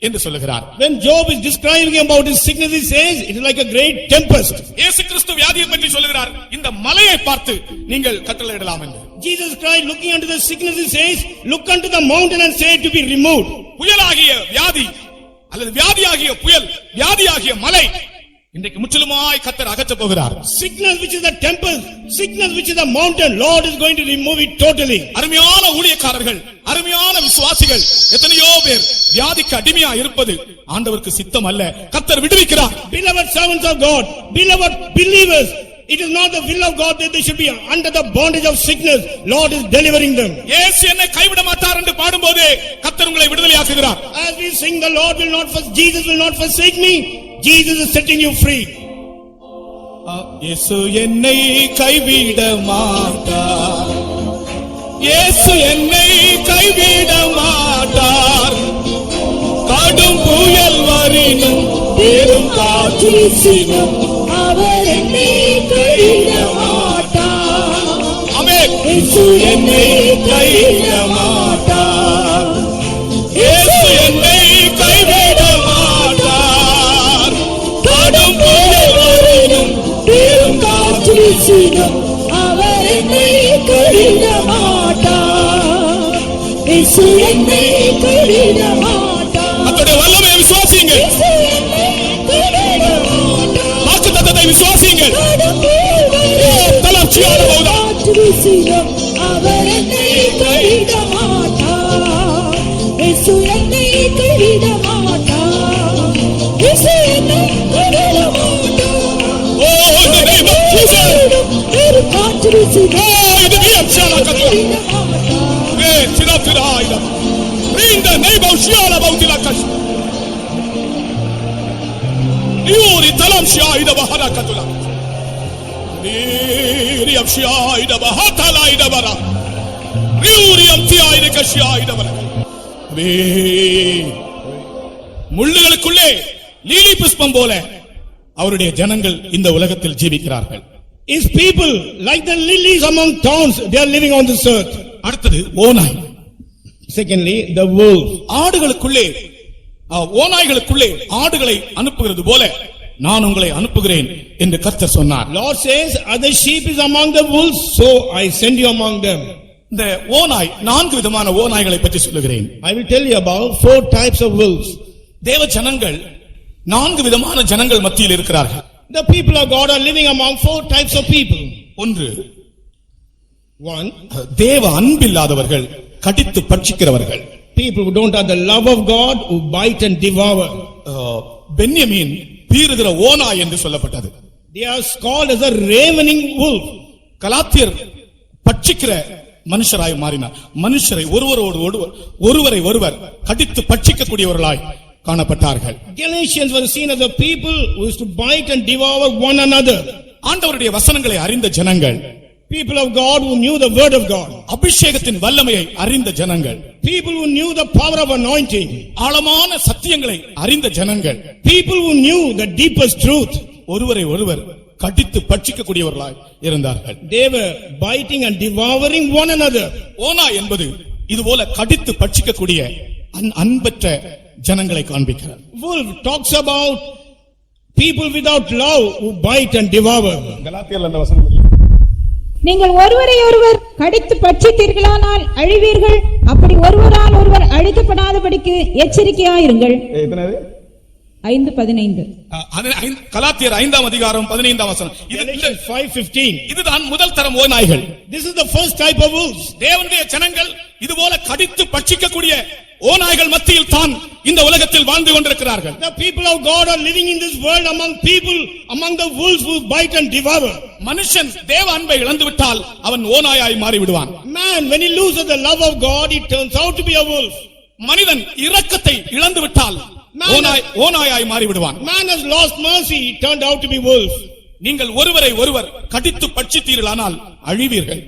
என்று சொல்லுகிறார். When Job is describing about his sickness, he says it is like a great tempest. இயேசு கிறிஸ்து வியாதியை பற்றி சொல்லுகிறார் இந்த மலையை பார்த்து நீங்கள் கட்டளையிடலாம் என்று. Jesus Christ looking unto the sickness, he says look unto the mountain and say it to be removed. புயலாகிய வியாதி அல்லது வியாதியாகிய புயல் வியாதியாகிய மலை இன்றைக்கு முற்றிலுமாய் கர்த்தர் அகற்றப் போகிறார். Sickness which is the tempest, sickness which is the mountain, Lord is going to remove it totally. அருமையான ஊழியக்காரர்கள் அருமையான விசுவாசிகள் எத்தனையோ பேர் வியாதிக்கு அடிமையா இருப்பது ஆண்டவருக்கு சித்தம் அல்ல. கர்த்தர் விடுவிக்கிறார். Beloved servants of God, beloved believers, it is not the will of God that they should be under the bondage of sickness. Lord is delivering them. இயேசு என்னை கைவிட மாட்டார் என்று பாடும்போது கர்த்தர் உங்களை விடுதலையாக்குகிறார். As we sing the Lord will not forsake, Jesus will not forsake me, Jesus is setting you free. இயேசு என்னை கைவிட மாட்டார். இயேசு என்னை கைவிட மாட்டார். கடும் புயல் வரினும் பெரும் காற்று வீசினும் அவர் என்னை கைவிட மாட்டார். ஆமென். இயேசு என்னை கைவிட மாட்டார். இயேசு என்னை கைவிட மாட்டார். கடும் புயல் வரினும் பெரும் காற்று வீசினும் அவர் என்னை கைவிட மாட்டார். இயேசு என்னை கைவிட மாட்டார். கர்த்தருடைய வல்லமையை விசுவாசியுங்கள். இயேசு என்னை கைவிட மாட்டார். வாக்குத்தத்தத்தை விசுவாசியுங்கள். தளர்ச்சியான போதும் காற்று வீசினும் அவர் என்னை கைவிட மாட்டார். இயேசு என்னை கைவிட மாட்டார். இயேசு என்னை கைவிட மாட்டார். Oh, in the name of Jesus. பெரும் காற்று வீசினும் Oh, in the name of Jesus. கைவிட மாட்டார். Hey, Tiraida. In the name of Shiala Bautila. Yuri Talam Shaida Baharakatula. Yuri of Shaida Bahatalaida Bara. Yuri of Tiaida Kashaida Bara. முள்ளுகளுக்குள்ளே lily புஷ்பம் போல அவருடைய ஜனங்கள் இந்த உலகத்தில் ஜீவிக்கிறார்கள். His people, like the lilies among thorns, they are living on this earth. அடுத்தது ஓநாய். Secondly, the wolf. ஆடுகளுக்குள்ளே ஓநாய்களுக்குள்ளே ஆடுகளை அனுப்புகிறது போல நான் உங்களை அனுப்புகிறேன் என்று கர்த்தர் சொன்னார். Lord says, other sheep is among the wolves, so I send you among them. இந்த ஓநாய் 4 விதமான ஓநாய்களை பற்றி சொல்லுகிறேன். I will tell you about 4 types of wolves. தேவ ஜனங்கள் 4 விதமான ஜனங்கள் மத்தியில் இருக்கிறார்கள். The people of God are living among 4 types of people. ஒன்று, 1, தேவ அன்பில்லாதவர்கள், கடித்து பட்சிக்கிறவர்கள். people who don't have the love of God, who bite and devour. பென்யமீன் பீறுகிற ஓநாய் என்று சொல்லப்பட்டது. They are called as a ravening wolf. கலாத்தியர் பட்சிக்கிற மனுஷராய் மாறினார். மனுஷரை ஒருவரை ஒருவர் கடித்து பட்சிக்கக்கூடியவர்களாய் காணப்பட்டார்கள். Galatians were seen as a people who used to bite and devour one another. ஆண்டவருடைய வசனங்களை அறிந்த ஜனங்கள், People of God who knew the word of God. அபிஷேகத்தின் வல்லமையை அறிந்த ஜனங்கள், People who knew the power of anointing. ஆழமான சத்தியங்களை அறிந்த ஜனங்கள், People who knew the deepest truth. ஒருவரை ஒருவர் கடித்து பட்சிக்கக்கூடியவர்களாய் இருந்தார்கள். They were biting and devouring one another. ஓநாய் என்பது இதுபோல கடித்து பட்சிக்கக்கூடிய அன்பற்ற ஜனங்களை காண்பிக்கிறார். Wolf talks about people without love who bite and devour. கலாத்தியர் அந்த வசனம் நீங்கள் ஒருவரை ஒருவர் கடித்து பட்சித்தீர்களானால் அழிவீர்கள். அப்படி ஒருவரால் ஒருவர் அழிக்கப்படாதபடிக்கு எச்சரிக்கையாயிருங்கள். 5:15. கலாத்தியர் 5ஆம் அதிகாரம் 15ஆம் வசனம். Galatians 5:15. இதுதான் முதல் தரம் ஓநாய்கள். This is the first type of wolves. தேவனுடைய ஜனங்கள் இதுபோல கடித்து பட்சிக்கக்கூடிய ஓநாய்கள் மத்தியில் தான் இந்த உலகத்தில் வாழ்ந்து கொண்டிருக்கிறார்கள். The people of God are living in this world among people, among the wolves who bite and devour. மனுஷன் தேவ அன்பை இழந்து விட்டால் அவன் ஓநாயாய் மாறி விடுவான். Man, when he loses the love of God, he turns out to be a wolf. மனிதன் இரக்கத்தை இழந்து விட்டால் ஓநாயாய் மாறி விடுவான். Man has lost mercy, he turned out to be wolf. நீங்கள் ஒருவரை ஒருவர் கடித்து பட்சித்தீர்களானால் அழிவீர்கள்.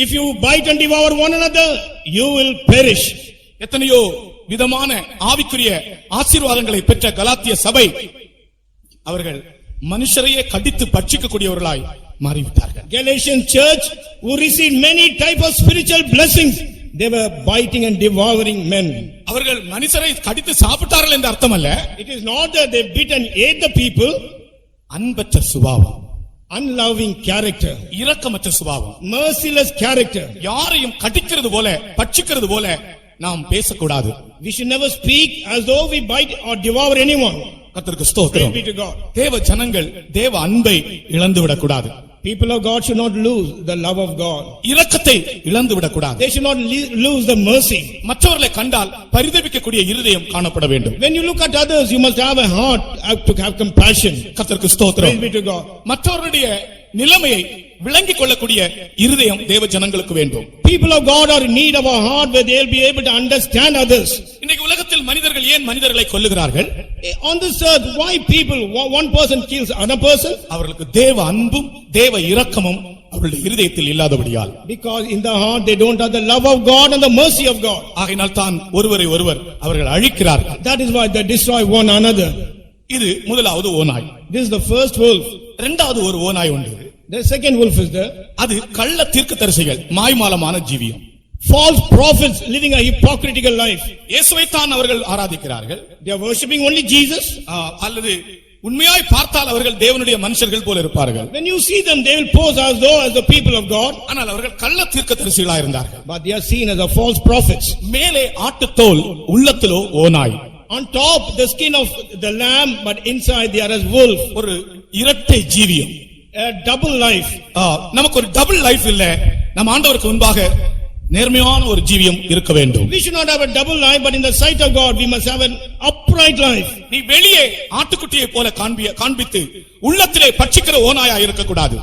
If you bite and devour one another, you will perish. எத்தனையோ விதமான ஆவிக்குரிய ஆசீர்வாதங்களை பெற்ற கலாத்திய சபை அவர்கள் மனுஷரையே கடித்து பட்சிக்கக்கூடியவர்களாய் மாறிவிட்டார்கள். Galatian church who received many type of spiritual blessings, they were biting and devouring men. அவர்கள் மனுஷரை கடித்து சாப்பிட்டார்கள் என்ற அர்த்தம் அல்ல. It is not that they bit and ate the people. அன்பற்ற சுபாவம், unloving character, இரக்கமற்ற சுபாவம், merciless character. யாரையும் கடிக்கிறது போல பட்சிக்கிறது போல நாம் பேசக்கூடாது. We should never speak as though we bite or devour anyone. கர்த்தருக்கு ஸ்தோத்திரம். Praise be to God. தேவ ஜனங்கள் தேவ அன்பை இழந்து விடக்கூடாது. People of God should not lose the love of God. இரக்கத்தை இழந்து விடக்கூடாது. They should not lose the mercy. மற்றவர்களை கண்டால் பரிதபிக்கக்கூடிய இருதயம் காணப்பட வேண்டும். When you look at others, you must have a heart to have compassion. கர்த்தருக்கு ஸ்தோத்திரம். Praise be to God. மற்றவருடைய நிலைமையை விளங்கிக் கொள்ளக்கூடிய இருதயம் தேவ ஜனங்களுக்கு வேண்டும். People of God are in need of a heart where they will be able to understand others. இன்னைக்கு உலகத்தில் மனிதர்கள் ஏன் மனிதர்களை கொல்லுகிறார்கள்? On this earth, why people, one person kills another person? அவர்களுக்கு தேவ அன்பும் தேவ இரக்கமும் அவருடைய இருதயத்தில் இல்லாதபடியால். Because in the heart they don't have the love of God and the mercy of God. ஆகையினால் தான் ஒருவரை ஒருவர் அவர்கள் அழிக்கிறார்கள். That is why they destroy one another. இது முதலாவது ஓநாய். This is the first wolf. இரண்டாவது ஒரு ஓநாய் உண்டு. The second wolf is there. அது கள்ள தீர்க்கதரிசிகள், மாய்மாலமான ஜீவியம். False prophets living a hypocritical life. இயேசுவை தான் அவர்கள் ஆராதிக்கிறார்கள். They are worshipping only Jesus. அல்லது உண்மையாய் பார்த்தால் அவர்கள் தேவனுடைய மனுஷர்கள் போல இருப்பார்கள். When you see them, they will pose as though as the people of God. ஆனால் அவர்கள் கள்ள தீர்க்கதரிசிகளாய் இருந்தார்கள். But they are seen as a false prophets. மேலே ஆட்டுத்தோல், உள்ளத்திலோ ஓநாய். On top the skin of the lamb, but inside they are as wolf. ஒரு இரட்டை ஜீவியம். A double life. நமக்கு ஒரு டபுள் லைஃப் இல்ல. நம் ஆண்டவருக்கு முன்பாக நேர்மையான ஒரு ஜீவியம் இருக்க வேண்டும். We should not have a double life, but in the sight of God we must have an upright life. நீ வெளியே ஆட்டுக்குட்டியை போல காண்பித்து உள்ளத்திலே பட்சிக்கிற ஓநாயா இருக்க கூடாது.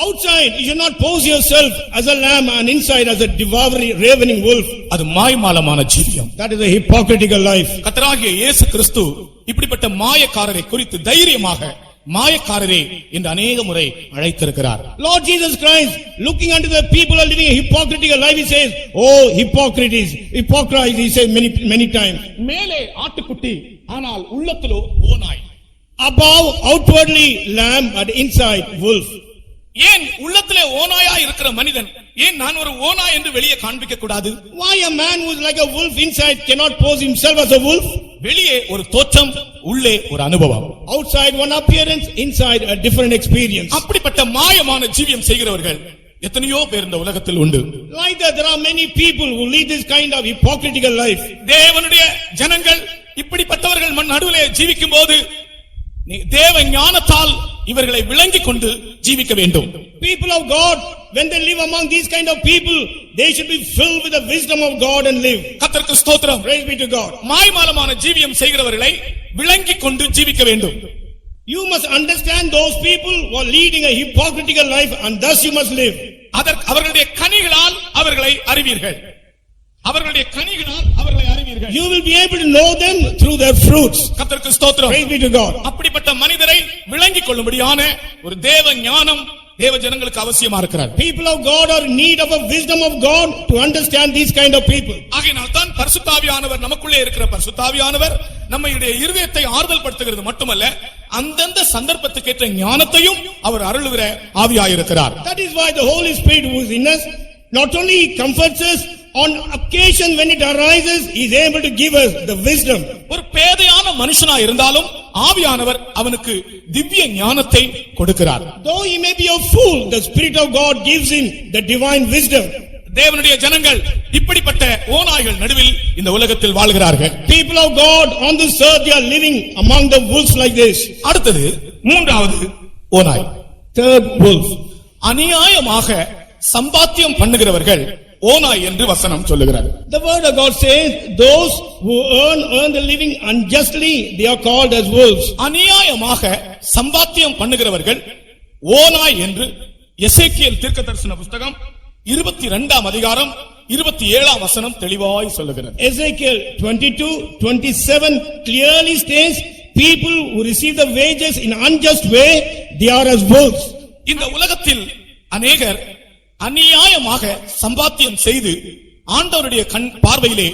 Outside you should not pose yourself as a lamb and inside as a devouring ravening wolf. அது மாய்மாலமான ஜீவியம். That is a hypocritical life. கர்த்தராகிய இயேசு கிறிஸ்து இப்படிப்பட்ட மாயக்காரரை குறித்து தைரியமாக மாயக்காரரே என்று அநேக முறை அழைத்திருக்கிறார். Lord Jesus Christ, looking unto the people who are living a hypocritical life, he says, "Oh, hypocrites, he says many times." மேலே ஆட்டுக்குட்டி ஆனால் உள்ளத்திலோ ஓநாய். Above outwardly lamb, but inside wolf. ஏன் உள்ளத்திலே ஓநாயா இருக்கிற மனிதன் ஏன் நான் ஒரு ஓநாய் என்று வெளியே காண்பிக்க கூடாது? Why a man who is like a wolf inside cannot pose himself as a wolf? வெளியே ஒரு தோற்றம், உள்ளே ஒரு அனுபவம். Outside one appearance, inside a different experience. அப்படிப்பட்ட மாயமான ஜீவியம் செய்கிறவர்கள் எத்தனையோ பேர் இந்த உலகத்தில் உண்டு. Like that, there are many people who lead this kind of hypocritical life. தேவனுடைய ஜனங்கள் இப்படிப்பட்டவர்கள் மண் நடுவிலே ஜீவிக்கும் போது தேவ ஞானத்தால் இவர்களை விளங்கிக் கொண்டு ஜீவிக்க வேண்டும். People of God, when they live among these kind of people, they should be filled with the wisdom of God and live. கர்த்தருக்கு ஸ்தோத்திரம். Praise be to God. மாய்மாலமான ஜீவியம் செய்கிறவர்களை விளங்கிக் கொண்டு ஜீவிக்க வேண்டும். You must understand those people who are leading a hypocritical life, and thus you must live. அவர்களுடைய கனிகளால் அவர்களை அறிவீர்கள். அவர்களுடைய கனிகளால் அவர்களை அறிவீர்கள். You will be able to know them through their fruits. கர்த்தருக்கு ஸ்தோத்திரம். Praise be to God. அப்படிப்பட்ட மனிதரை விளங்கிக் கொள்ளும்படியான ஒரு தேவ ஞானம் தேவ ஜனங்களுக்கு அவசியமா இருக்கிறார். People of God are in need of a wisdom of God to understand these kind of people. ஆகையால் தான் பரிசுத்த ஆவியானவர், நமக்குள்ளே இருக்கிற பரிசுத்த ஆவியானவர் நம்முடைய இருதயத்தை ஆறுதல் படுத்துகிறது மட்டுமல்ல, அந்தந்த சந்தர்ப்பத்துக்கேற்ற ஞானத்தையும் அவர் அருளுகிற ஆவியாயிருக்கிறார். That is why the Holy Spirit who is in us not only comforts us, on occasion when it arises, he is able to give us the wisdom. ஒரு பேதையான மனுஷனா இருந்தாலும் ஆவியானவர் அவனுக்கு திவ்ய ஞானத்தை கொடுக்கிறார். Though he may be a fool, the Spirit of God gives him the divine wisdom. தேவனுடைய ஜனங்கள் இப்படிப்பட்ட ஓநாய்கள் நடுவில் இந்த உலகத்தில் வாழ்கிறார்கள். People of God on this earth, they are living among the wolves like this. அடுத்தது மூன்றாவது ஓநாய். Third wolf. அநியாயமாக சம்பாத்தியம் பண்ணுகிறவர்கள் ஓநாய் என்று வசனம் சொல்லுகிறது. The word of God says, those who earn the living unjustly, they are called as wolves. அநியாயமாக சம்பாத்தியம் பண்ணுகிறவர்கள் ஓநாய் என்று எசேக்கியேல் தீர்க்கதரிசன புத்தகம் 22ஆம் அதிகாரம் 27ஆம் வசனம் தெளிவாய் சொல்லுகிறது. Ezekiel 22:27 clearly states, people who receive the wages in unjust way, they are as wolves. இந்த உலகத்தில் அநேகர் அநியாயமாக சம்பாத்தியம் செய்து ஆண்டவருடைய கண் பார்வையிலே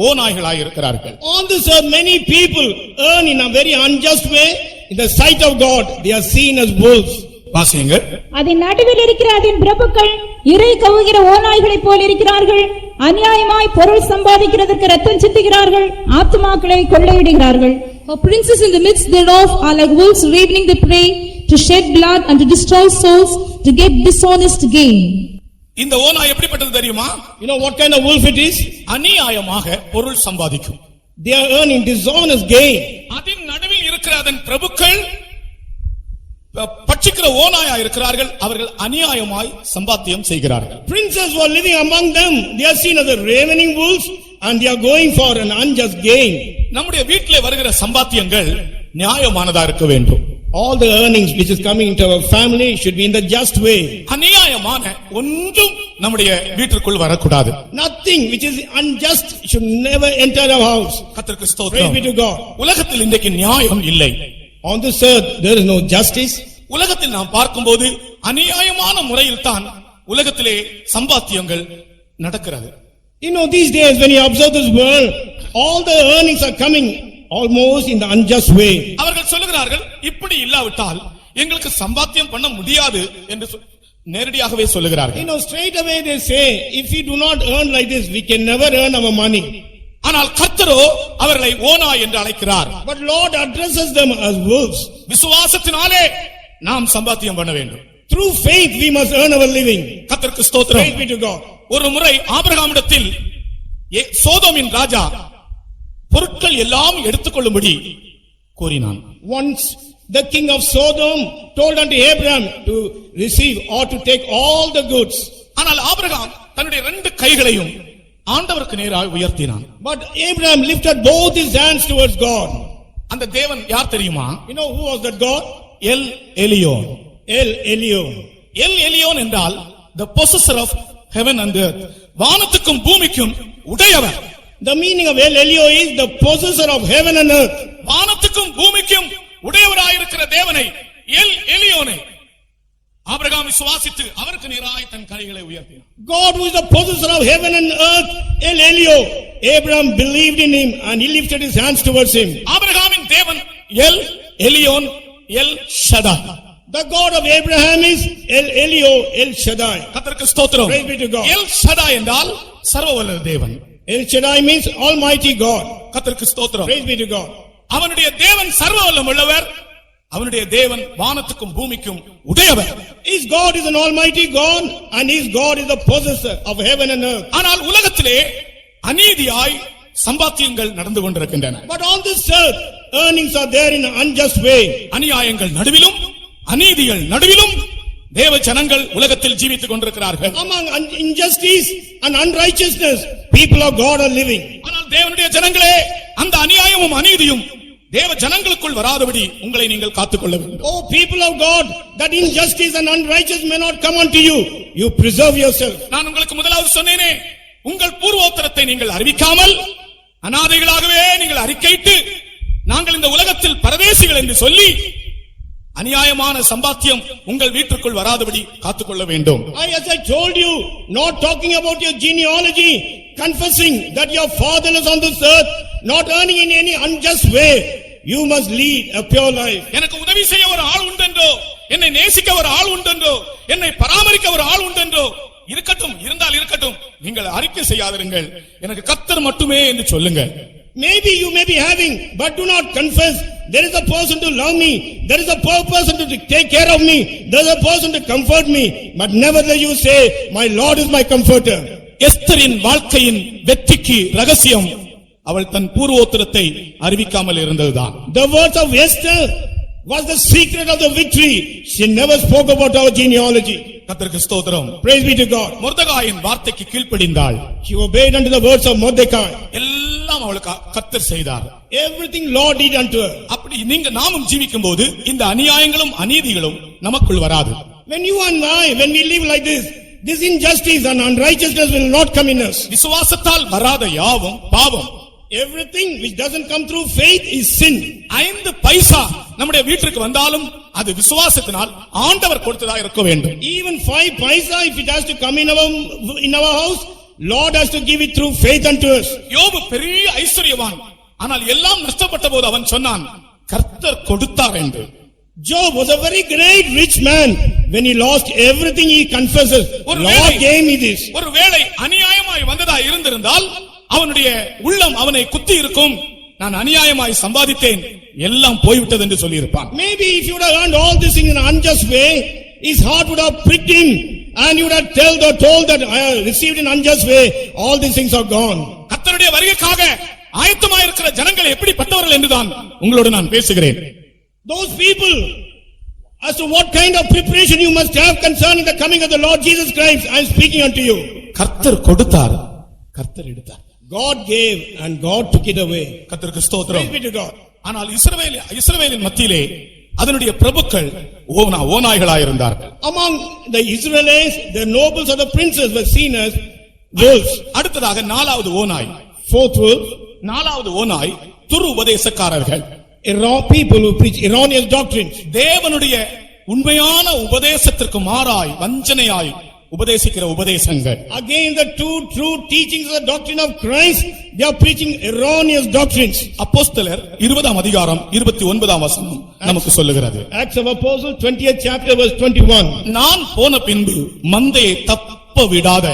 ஓநாய்களாய் இருக்கிறார்கள். On this earth, many people earn in a very unjust way. In the sight of God, they are seen as wolves. வாசியுங்கள். அதன் நடுவில் இருக்கிற அதன் பிரபுக்கள் இறை கவுகிற ஓநாய்களைப் போல் இருக்கிறார்கள். அநியாயமாய் பொருள் சம்பாதிக்கிறதற்கு ரத்தம் சிந்துகிறார்கள், ஆத்துமாக்களை கொள்ளையிடுகிறார்கள். Her princes in the midst thereof are like wolves ravening the prey, to shed blood and to destroy souls, to get dishonest gain. இந்த ஓநாய் எப்படிப்பட்டது தெரியுமா? You know what kind of wolf it is? அநியாயமாக பொருள் சம்பாதிக்கும். They are earning dishonest gain. அதன் நடுவில் இருக்கிற அதன் பிரபுக்கள் பட்சிக்கிற ஓநாயா இருக்கிறார்கள். அவர்கள் அநியாயமாய் சம்பாத்தியம் செய்கிறார்கள். Princes who are living among them, they are seen as the ravening wolves, and they are going for an unjust gain. நம்முடைய வீட்டிலே வருகிற சம்பாத்தியங்கள் நியாயமானதா இருக்க வேண்டும். All the earnings which is coming into our family should be in the just way. அநியாயமான ஒன்றும் நம்முடைய வீட்டிற்குள் வரக்கூடாது. Nothing which is unjust should never enter our house. கர்த்தருக்கு Praise ஸ்தோத்திரம். be to God. உலகத்தில் இன்றைக்கு நியாயம் இல்லை. On this earth there is no justice. உலகத்தில் நாம் பார்க்கும்போது அநியாயமான முறையில் தான் உலகத்திலே சம்பாத்தியங்கள் நடக்கிறது. You know, these days when you observe this world, all the earnings are coming almost in the unjust way. அவர்கள் சொல்லுகிறார்கள், இப்படி இல்லாவிட்டால் எங்களுக்கு சம்பாத்தியம் பண்ண முடியாது என்று நேரடியாகவே You சொல்லுகிறார்கள். know, straight away they say, if we do not earn like this, we can never earn our money. ஆனால் கர்த்தரோ அவர்களை ஓநாய் என்று அழைக்கிறார். But Lord addresses them as wolves. விசுவாசத்தினாலே நாம் சம்பாத்தியம் பண்ண வேண்டும். Through faith we must earn our living. கர்த்தருக்கு ஸ்தோத்திரம். Praise be to God. ஒரு முறை ஆபிரகாமிடத்தில் சோதோமின் ராஜா பொருட்கள் எல்லாம் எடுத்துக்கொள்ளும்படி கோரினான். Once the king of Sodom told unto Abraham to receive or to take all the goods. ஆனால் ஆபிரகாம் தன்னுடைய 2 கைகளையும் ஆண்டவருக்கு நேராக உயர்த்தினான். But Abraham lifted both his hands towards God. அந்த தேவன் யார் தெரியுமா? You know who was that God? L Elyon. El Elyon. L Elyon என்றால் the possessor of heaven and earth. வானத்துக்கும் பூமிக்கும் உடையவர். The meaning of El Elyon is the possessor of heaven and earth. வானத்துக்கும் பூமிக்கும் உடையவராயிருக்கிற தேவனை எல் எலியோனே ஆபிரகாம் விசுவாசித்து அவருக்கு நேராய் தன் கைகளை உயர்த்தினார். God who is the possessor of heaven and earth, El Elio, Abraham believed in him and he lifted his hands towards him. ஆபிரகாமின் தேவன் L Elyon L Shaddai. The God of Abraham is El Elio, El Shaddai. கர்த்தருக்கு ஸ்தோத்திரம். Praise be to God. L Shaddai என்றால் சர்வவல்ல தேவன். El Shaddai means Almighty God. கர்த்தருக்கு ஸ்தோத்திரம். Praise be to God. அவனுடைய தேவன் சர்வவல்லம் உள்ளவர். அவனுடைய தேவன் வானத்துக்கும் பூமிக்கும் உடையவர். His God is an almighty God and his God is the possessor of heaven and earth. ஆனால் உலகத்திலே அநீதியாய் சம்பாத்தியங்கள் நடந்து கொண்டிருக்கின்றன. But on this earth, earnings are there in an unjust way. அநியாயங்கள் நடுவிலும் அநீதிகள் நடுவிலும் தேவ ஜனங்கள் உலகத்தில் ஜீவித்துக் கொண்டிருக்கிறார்கள். Among injustice and unrighteousness, people of God are living. ஆனால் தேவனுடைய ஜனங்களே, அந்த அநியாயமும் அநீதியும் தேவ ஜனங்களுக்குள் வராதபடி உங்களை நீங்கள் காத்துக்கொள்ள வேண்டும். Oh people of God, that injustice and unrighteousness may not come unto you. You preserve yourself. நான் உங்களுக்கு முதலாவது சொன்னேனே, உங்கள் பூர்வோத்தரத்தை நீங்கள் அறிவிக்காமல் அநாதைகளாகவே நீங்கள் அறிக்கையிட்டு நாங்கள் இந்த உலகத்தில் பரதேசிகள் என்று சொல்லி அநியாயமான சம்பாத்தியம் உங்கள் வீட்டுக்குள் வராதபடி காத்துக்கொள்ள வேண்டும். As I told you, not talking about your genealogy, confessing that your father is on this earth, not earning in any unjust way, you must lead a pure life. எனக்கு உதவி செய்ய ஒரு ஆள் உண்டென்றோ, என்னை நேசிக்க ஒரு ஆள் உண்டென்றோ, என்னை பராமரிக்க ஒரு ஆள் உண்டென்றோ இருக்கட்டும், இருந்தால் இருக்கட்டும், நீங்கள் அறிக்கை செய்யாதிருங்கள், எனக்கு கர்த்தர் மட்டுமே என்று சொல்லுங்கள். Maybe you may be having, but do not confess. There is a person to love me. There is a person to take care of me. There is a person to comfort me. But nevertheless you say, my Lord is my comforter. எஸ்தரின் வாழ்க்கையின் வெற்றிக்கு ரகசியம் அவள் தன் பூர்வோத்தரத்தை அறிவிக்காமல் இருந்ததுதான். The words of Esther was the secret of the victory. She never spoke about our genealogy. கர்த்தருக்கு ஸ்தோத்திரம். Praise be to God. மொர்தெகாயின் வார்த்தைக்கு கீழ்ப்படிந்தாள். She obeyed unto the words of Mordecai. எல்லாம் அவளுக்கு கர்த்தர் செய்தார். Everything Lord did unto her. அப்படி நீங்க நாமும் ஜீவிக்கும் போது இந்த அநியாயங்களும் அநீதிகளும் நமக்குள் வராது. When you and I, when we live like this injustice and unrighteousness will not come in us. விசுவாசத்தால் வராத யாவும் பாவம். Everything which doesn't come through faith is sin. 5 பைசா நம்முடைய வீட்டுக்கு வந்தாலும் அது விசுவாசத்தினால் ஆண்டவர் கொடுத்ததா இருக்க வேண்டும். Even 5 paisa, if it has to come in our house, Lord has to give it through faith unto us. யோபு பெரிய ஐஸ்வரியவான், ஆனால் எல்லாம் நஷ்டப்பட்ட போது அவன் சொன்னான், கர்த்தர் கொடுத்தார் என்று. Job was a very great rich man. When he lost everything, he confesses, Lord gave me this. ஒருவேளை அநியாயமாய் வந்ததா இருந்திருந்தால் அவனுடைய உள்ளம் அவனை குத்தி இருக்கும், நான் அநியாயமாய் சம்பாதித்தேன், எல்லாம் போய்விட்டது என்று சொல்லியிருப்பான். Maybe if you would have earned all this in an unjust way, his heart would have pricked him and he would have told that I have received in unjust way, all these things are gone. கர்த்தருடைய வருகைக்காக ஆயத்தமாய் இருக்கிற ஜனங்கள் எப்படிப்பட்டவர்கள் என்றுதான் உங்களோடு நான் பேசுகிறேன். Those people, as to what kind of preparation you must have concerning the coming of the Lord Jesus Christ, I am speaking unto you. கர்த்தர் கொடுத்தார், கர்த்தர் எடுத்தார். God gave and God took it away. கர்த்தருக்கு ஸ்தோத்திரம். Praise be to God. ஆனால் இஸ்ரவேலின் மத்தியிலே அதனுடைய பிரபுக்கள் ஓநாய்களாயிருந்தார்கள். Among the Israelites, the nobles or the princes were seen as wolves. அடுத்ததாக 4வது ஓநாய், Fourth wolf, 4வது ஓநாய் துரு உபதேசக்காரர்கள். people who preach erroneous doctrines. தேவனுடைய உண்மையான உபதேசத்திற்கு மாறாய் வஞ்சனையாய் உபதேசிக்கிற உபதேசங்கள். Again the two true teachings of the doctrine of Christ, they are preaching erroneous doctrines. அப்போஸ்தலர் 20ஆம் அதிகாரம் 29ஆம் வசனம் நமக்கு சொல்லுகிறது. Acts of Apostles 20th chapter verse 21. நான் போன பின்பு மந்தையை தப்ப விடாத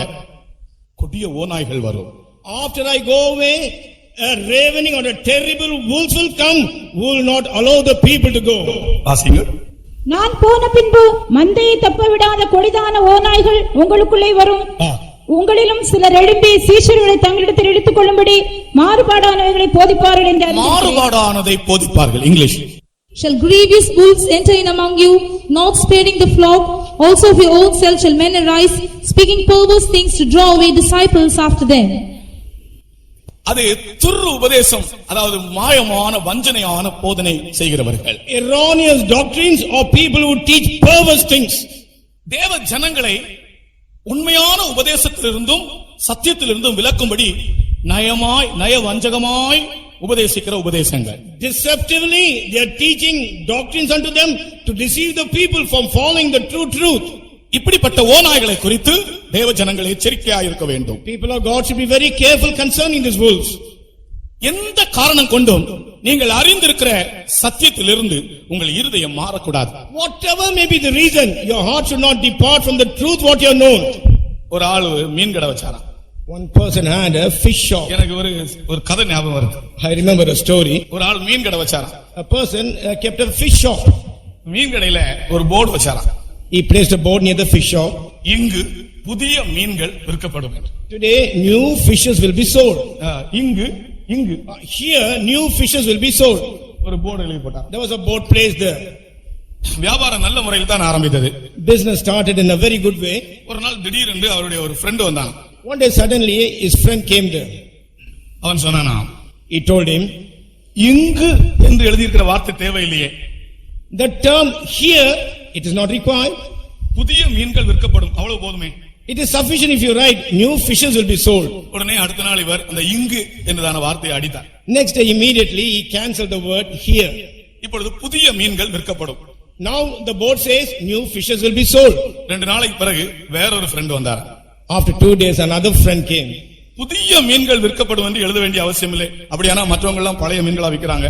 கொடிய ஓநாய்கள் வரும். After I go away, a ravening or a terrible wolves will come, who will not allow the people to go. வாசிங்கள். நான் போன பின்பு மந்தையை தப்ப விடாத கொடிதான ஓநாய்கள் உங்களுக்குள்ளே வரும். உங்களிலும் சிலர் எழும்பி சீஷர்களை தங்களிடத்தில் எடுத்துக் கொள்ளும்படி மாறுபாடானவைகளை போதிப்பார்கள் என்றார். மாறுபாடானதை போதிப்பார்கள். English. Shall grievous wolves enter in among you, not sparing the flock? Also of your own self shall men arise, speaking perverse things to draw away disciples after them. அது துரு உபதேசம், அதாவது மாயமான வஞ்சனையான போதனை செய்கிறவர்கள். Erroneous doctrines or people who teach perverse things. தேவ ஜனங்களை உண்மையான உபதேசத்திலிருந்தும் சத்தியத்திலிருந்தும் விலக்கும்படி நயவஞ்சகமாய் உபதேசிக்கிற உபதேசங்கள். Deceptively, they are teaching doctrines unto them to deceive the people from following the true truth. இப்படிப்பட்ட ஓநாய்களை குறித்து தேவ ஜனங்கள் எச்சரிக்கையாக இருக்க வேண்டும். People of God should be very careful concerning these wolves. எந்த காரணம் கொண்டும் நீங்கள் அறிந்திருக்கிற சத்தியத்திலிருந்து உங்கள் இருதயம் மாறக்கூடாது. Whatever may be the reason, your heart should not depart from the truth what you have known. ஒரு ஆளு மீன் கடை வச்சாராம். One person had a fish shop. எனக்கு ஒரு கதை ஞாபகம் வருது. I remember a story. ஒரு ஆள் மீன் கடை வச்சாராம். A person kept a fish shop. மீன் கடையில ஒரு board வச்சாராம். He placed a board near the fish shop. இங்கு புதிய மீன்கள் விற்கப்படும் என்று. Today, new fishes will be sold. இங்கு Here, new fishes will be sold. ஒரு போர்டு எழுதி போட்டார். There was a board placed there. வியாபாரம் நல்ல முறையில் தான் ஆரம்பித்தது. Business started in a very good way. ஒரு நாள் திடீரென்று அவருடைய ஒரு ஃப்ரெண்ட் வந்தான். One day suddenly his friend came there. அவன் சொன்னானா, He told him, இங்கு என்று எழுதியிருக்கிற வார்த்தை தேவையில்லையே, the term here, it is not required. புதிய மீன்கள் விற்கப்படும், அவ்வளவு போதுமே. It is sufficient if you write, new fishes will be sold. உடனே அடுத்த நாள் இவர் அந்த இங்கு என்றதான வார்த்தையை அடித்தார். Next day immediately he cancelled the word here. இப்பொழுது புதிய மீன்கள் விற்கப்படும். Now the board says, new fishes will be sold. 2 நாளைக்கு பிறகு வேறொரு ஃப்ரெண்ட் வந்தார். After 2 days another friend came. புதிய மீன்கள் விற்கப்படும் என்று எழுத வேண்டிய அவசியம் இல்லை. அப்படியானா மற்றவங்க எல்லாம் பழைய மீன்களா விற்கிறாங்க,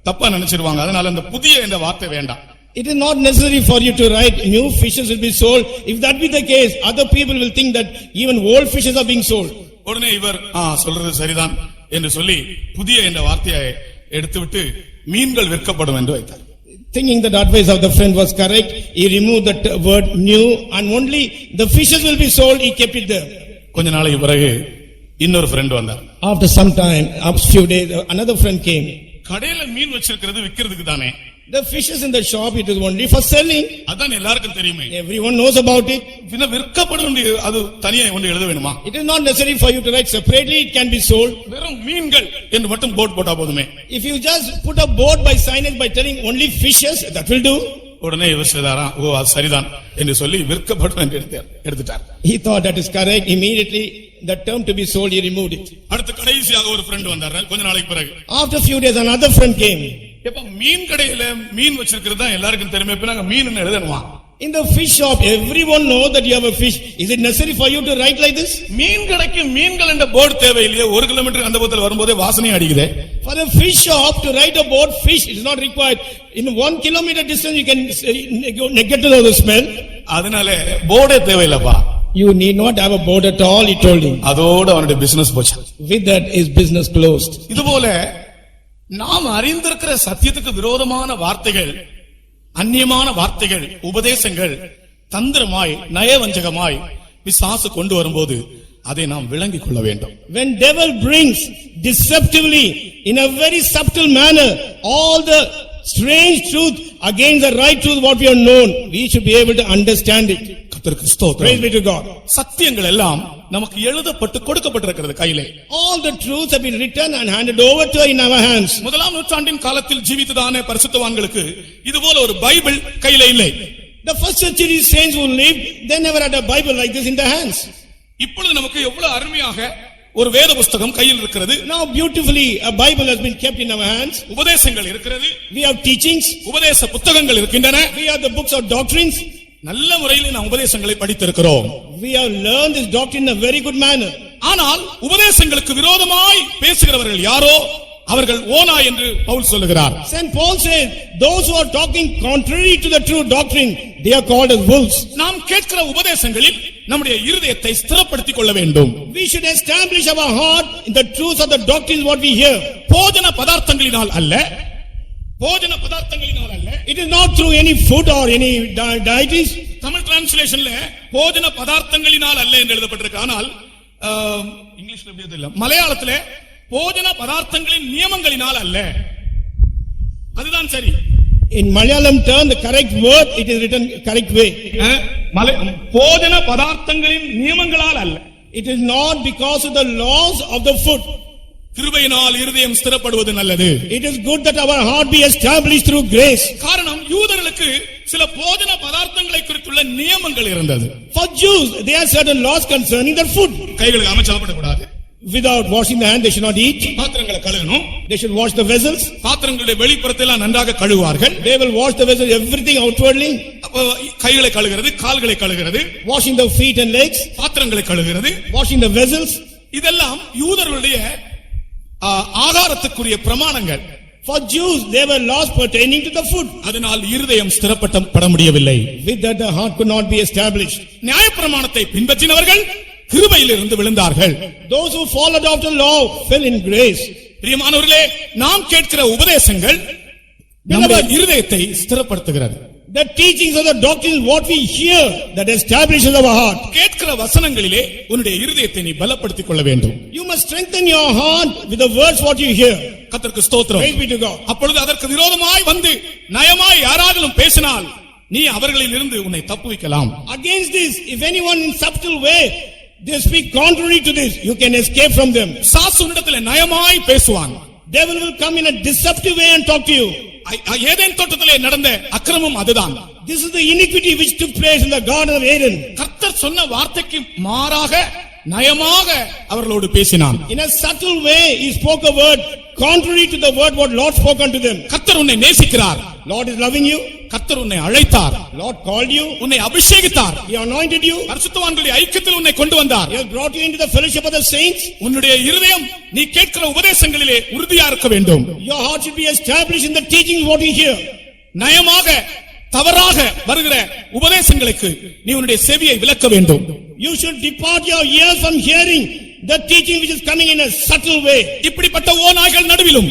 தப்பா நினைச்சிருவாங்க. அதனால அந்த புதிய என்ற வார்த்தை வேண்டாம். It is not necessary for you to write new fishes will be sold. If that be the case, other people will think that even old fishes are being sold. உடனே இவர் சொல்றது சரிதான் என்று சொல்லி புதிய என்ற வார்த்தையை எடுத்துவிட்டு மீன்கள் விற்கப்படும் என்று வைத்தார். Thinking that advice of the friend was correct, he removed that word new and only the fishes will be sold, he kept it there. கொஞ்ச நாளைக்கு பிறகு இன்னொரு ஃப்ரெண்ட் வந்தார். After some time, after few days, another friend came. கடையில மீன் வச்சிருக்கிறது விக்கிறதுக்கு தானே. The fishes in the shop, it is only for selling. அதான் எல்லாருக்கும் தெரியுமே. Everyone knows about it. பின்ன விற்கப்படும் அது தனியா ஒன்று எழுத வேணுமா? It is not necessary for you to write separately, it can be sold. வெறும் மீன்கள் என்று மட்டும் போர்டு போட்டா போதுமே. If you just put a board by signage by telling only fishes, that will do. உடனே இவர் செய்தாரா, அது சரிதான் என்று சொல்லி விற்கப்படும் என்று எடுத்துட்டார். He thought that is correct. Immediately the term to be sold, he removed it. அடுத்து கடைசியாக ஒரு ஃப்ரெண்ட் வந்தார். கொஞ்ச நாளைக்கு பிறகு After few days another friend came. எப்ப மீன் கடையில மீன் வச்சிருக்கிறது தான் எல்லாருக்கும் தெரியுமே, இப்ப நாங்க மீன் எழுதணுமா? In the fish shop, everyone knows that you have a fish. Is it necessary for you to write like this? மீன் கடைக்கு மீன்கள் என்ற போர்டு தேவையில்லையே. 1 கிலோமீட்டர் அந்த பக்கத்துல வரும்போதே வாசனை அடிக்குதே. For a fish shop to write a board fish is not required. In 1 kilometer distance you can get to know the smell. அதனால போர்டே தேவையில்லப்பா. You need not have a board at all, he told him. அதோட அவனுடைய business போச்சு. With that his business closed. இதுபோல நாம் அறிந்திருக்கிற சத்தியத்துக்கு விரோதமான வார்த்தைகள், அந்நியமான வார்த்தைகள், உபதேசங்கள் தந்திரமாய் நயவஞ்சகமாய் பிசாசு கொண்டு வரும்போது அதை நாம் விளங்கிக் கொள்ள வேண்டும். When devil brings deceptively in a very subtle manner all the strange truth against the right truth what we have known, we should be able to understand it. கர்த்தருக்கு ஸ்தோத்திரம். Praise be to God. சத்தியங்கள் எல்லாம் நமக்கு எழுதப்பட்டு கொடுக்கப்பட்டிருக்கிறது கையிலே. All the truths have been written and handed over to in our hands. முதலாம் நூற்றாண்டின் காலத்தில் ஜீவித்ததான பரிசுத்தவான்களுக்கு இதுபோல ஒரு பைபிள் கையிலே இல்லை. The first century saints who lived, they never had a Bible like this in their hands. இப்பொழுது நமக்கு எவ்வளவு அருமையாக ஒரு வேத புஸ்தகம் கையில் இருக்கிறது. Now beautifully a Bible has been kept in our hands. உபதேசங்கள் இருக்கிறது. We have teachings. உபதேச புத்தகங்கள் இருக்கின்றன. We have the books of doctrines. நல்ல முறையில் நாம் உபதேசங்களை படித்திருக்கிறோம். We have learned this doctrine in a very good manner. ஆனால் உபதேசங்களுக்கு விரோதமாய் பேசுகிறவர்கள் யாரோ அவர்கள் ஓனா என்று பவுல் சொல்லுகிறார். Saint Paul says, those who are talking contrary to the true doctrine, they are called as wolves. நாம் கேட்கிற உபதேசங்களில் நம்முடைய இருதயத்தை ஸ்திரப்படுத்திக் கொள்ள வேண்டும். We should establish our heart in the truth of the doctrines what we hear. போஜன பதார்த்தங்களினால் அல்ல, போஜன பதார்த்தங்களினால் அல்ல. It is not through any food or any deities. Tamil டிரான்ஸ்லேஷன்ல போஜன பதார்த்தங்களினால் அல்ல என்று எழுதப்பட்டிருக்கு. ஆனால் இங்கிலீஷ்ல எப்படி தெரியல, மலையாளத்திலே போஜன பதார்த்தங்களின் நியமங்களினால் அல்ல. அதுதான் சரி. In Malayalam term, the correct word, it is written correct way. போஜன பதார்த்தங்களின் நியமங்களால் அல்ல. It is not because of the laws of the food. கிருபையினால் இருதயம் ஸ்திரப்படுவது நல்லது. It is good that our heart be established through grace. காரணம் யூதர்களுக்கு சில போஜன பதார்த்தங்களை குறித்துள்ள நியமங்கள் இருந்தது. For Jews, there are certain laws concerning their food. கைகளுக்கு அமைச்சப்படக்கூடாது. Without washing the hand, they should not eat. பாத்திரங்களை கழுவணும். They should wash the vessels. பாத்திரங்களுடைய வெளிப்புறத்தை எல்லாம் நன்றாக கழுவார்கள். They will wash the vessels, everything outwardly. கைகளை கழுகிறது, கால்களை கழுகிறது, Washing the feet and legs. பாத்திரங்களை கழுகிறது. Washing the vessels. இதெல்லாம் யூதர்களுடைய ஆகாரத்துக்குரிய பிரமாணங்கள். For Jews, they were laws pertaining to the food. அதனால் இருதயம் ஸ்திரப்பட முடியவில்லை. With that, the heart could not be established. நியாயப்பிரமாணத்தை பின்பற்றினவர்கள் கிருபையிலிருந்து விழுந்தார்கள். Those who followed after law fell in grace. பிரியமானவர்களே, நாம் கேட்கிற உபதேசங்கள் நம்முடைய இருதயத்தை ஸ்திரப்படுத்துகிறது. The teachings of the doctrine, what we hear, that establishes our heart. கேட்கிற வசனங்களிலே உன்னுடைய இருதயத்தை நீ பலப்படுத்திக் கொள்ள வேண்டும். You must strengthen your heart with the words what you hear. கர்த்தருக்கு ஸ்தோத்திரம். Praise be to God. அப்பொழுது அதற்கு விரோதமாய் வந்து நயமாய் யாராலும் பேசினால் நீ அவர்களில் இருந்து உன்னை தப்புவிக்கலாம். Against this, if anyone in subtle way they speak contrary to this, you can escape from them. சாசு உன்னிடத்திலே நயமாய் பேசுவான். Devil will come in a deceptive way and talk to you. Eden தோட்டத்திலே நடந்த அக்கிரமம் அதுதான். This is the iniquity which took place in the garden of Eden. கர்த்தர் சொன்ன வார்த்தைக்கு மாறாக நயமாக அவர்களோடு பேசினான். In a subtle way he spoke a word contrary to the word what Lord spoke unto them. கர்த்தர் உன்னை நேசிக்கிறார். Lord is loving you. கர்த்தர் உன்னை அழைத்தார். Lord called you. உன்னை அபிஷேகித்தார். He anointed you. பரிசுத்தவான்களுடைய ஐக்கியத்தில் உன்னை கொண்டு வந்தார். He has brought you into the fellowship of the saints. உன்னுடைய இருதயம் நீ கேட்கிற உபதேசங்களிலே உறுதியா இருக்க வேண்டும். Your heart should be established in the teachings what you hear. நயமாக தவறாக வருகிற உபதேசங்களுக்கு நீ உன்னுடைய செவியை விலக்க வேண்டும். You should depart your ears from hearing the teaching which is coming in a subtle way. இப்படிப்பட்ட ஓநாய்கள் நடுவிலும்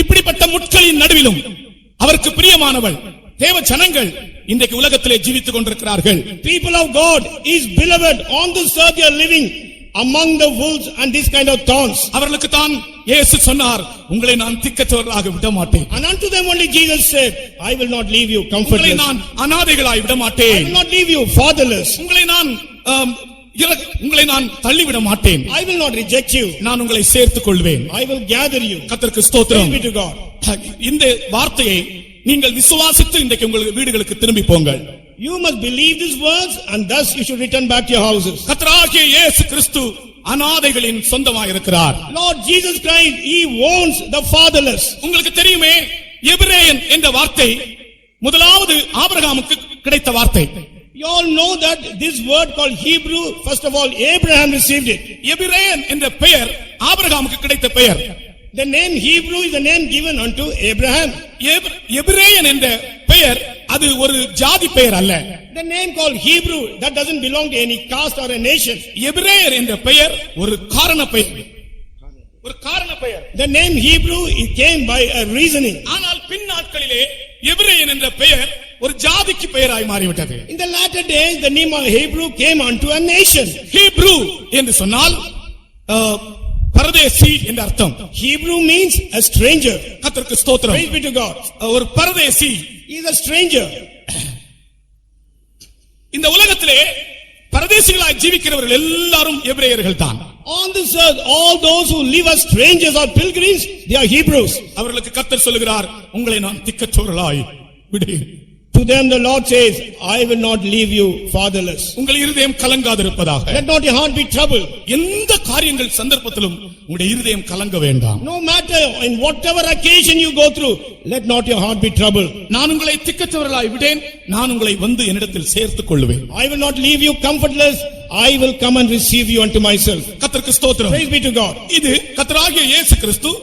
இப்படிப்பட்ட முட்களின் நடுவிலும் அவருக்கு பிரியமானவள் தேவ ஜனங்கள் இன்றைக்கு உலகத்திலே ஜீவித்துக் கொண்டிருக்கிறார்கள். People of God, His beloved, on this earth they are living among the wolves and this kind of thorns. அவர்களுக்கு தான் இயேசு சொன்னார், உங்களை நான் திக்கற்றவர்களாக விட மாட்டேன். And unto them only Jesus said, I will not leave you உங்களை comfortless. நான் அநாதைகளாய் விட I மாட்டேன். will not leave you fatherless. உங்களை நான் தள்ளிவிட மாட்டேன். I will not reject you. நான் உங்களை சேர்த்துக் கொள்வேன். I will gather you. கர்த்தருக்கு ஸ்தோத்திரம். Praise be to God. இந்த வார்த்தையை நீங்கள் விசுவாசித்து இன்றைக்கு உங்கள் வீடுகளுக்கு திரும்பி போங்கள். You must believe these words and thus you should return back to your houses. கர்த்தராகிய இயேசு கிறிஸ்து அநாதைகளின் சொந்தமாக இருக்கிறார். Lord Jesus Christ, He owns the fatherless. உங்களுக்கு தெரியுமே, எபிரேயன் என்ற வார்த்தை முதலாவது ஆபிரகாமுக்கு கிடைத்த வார்த்தை. You all know that this word called Hebrew, first of all Abraham received it. எபிரேயன் என்ற பெயர் ஆபிரகாமுக்கு கிடைத்த பெயர். The name Hebrew is the name given unto Abraham. எபிரேயன் என்ற பெயர் அது ஒரு ஜாதி பெயர் அல்ல. The name called Hebrew, that doesn't belong to any caste or a nation. எபிரேயர் என்ற பெயர் ஒரு காரண பெயர். ஒரு காரண பெயர். The name Hebrew, it came by a reasoning. ஆனால் பின் நாட்களிலே எபிரேயன் என்ற பெயர் ஒரு ஜாதிக்கு பெயராய் மாறிவிட்டது. In the latter days, the name of Hebrew came unto a nation. Hebrew என்று சொன்னால் பரதேசி என்ற அர்த்தம். Hebrew means a stranger. கர்த்தருக்கு ஸ்தோத்திரம். Praise be to God. ஒரு பரதேசி. He is a stranger. இந்த உலகத்திலே பரதேசிகளாய் ஜீவிக்கிறவர்கள் எல்லாரும் எபிரேயர்கள் தான். On this earth, all those who live as strangers or pilgrims, they are Hebrews. அவர்களுக்கு கர்த்தர் சொல்லுகிறார், உங்களை நான் திக்கற்றவர்களாய் விடுவேன். To them the Lord says, I will not leave you fatherless. உங்கள் இருதயம் கலங்காதிருப்பதாக. Let not your heart be troubled. எந்த காரியங்கள் சந்தர்ப்பத்திலும் உங்களுடைய இருதயம் கலங்க வேண்டாம். No matter in whatever occasion you go through, let not your heart be troubled. நான் உங்களை திக்கற்றவர்களாய் விடேன், நான் உங்களை வந்து என்னிடத்தில் சேர்த்துக் கொள்வேன். I will not leave you comfortless. I will come and receive you unto myself. கர்த்தருக்கு ஸ்தோத்திரம். Praise be to God. இது கர்த்தராகிய இயேசு கிறிஸ்து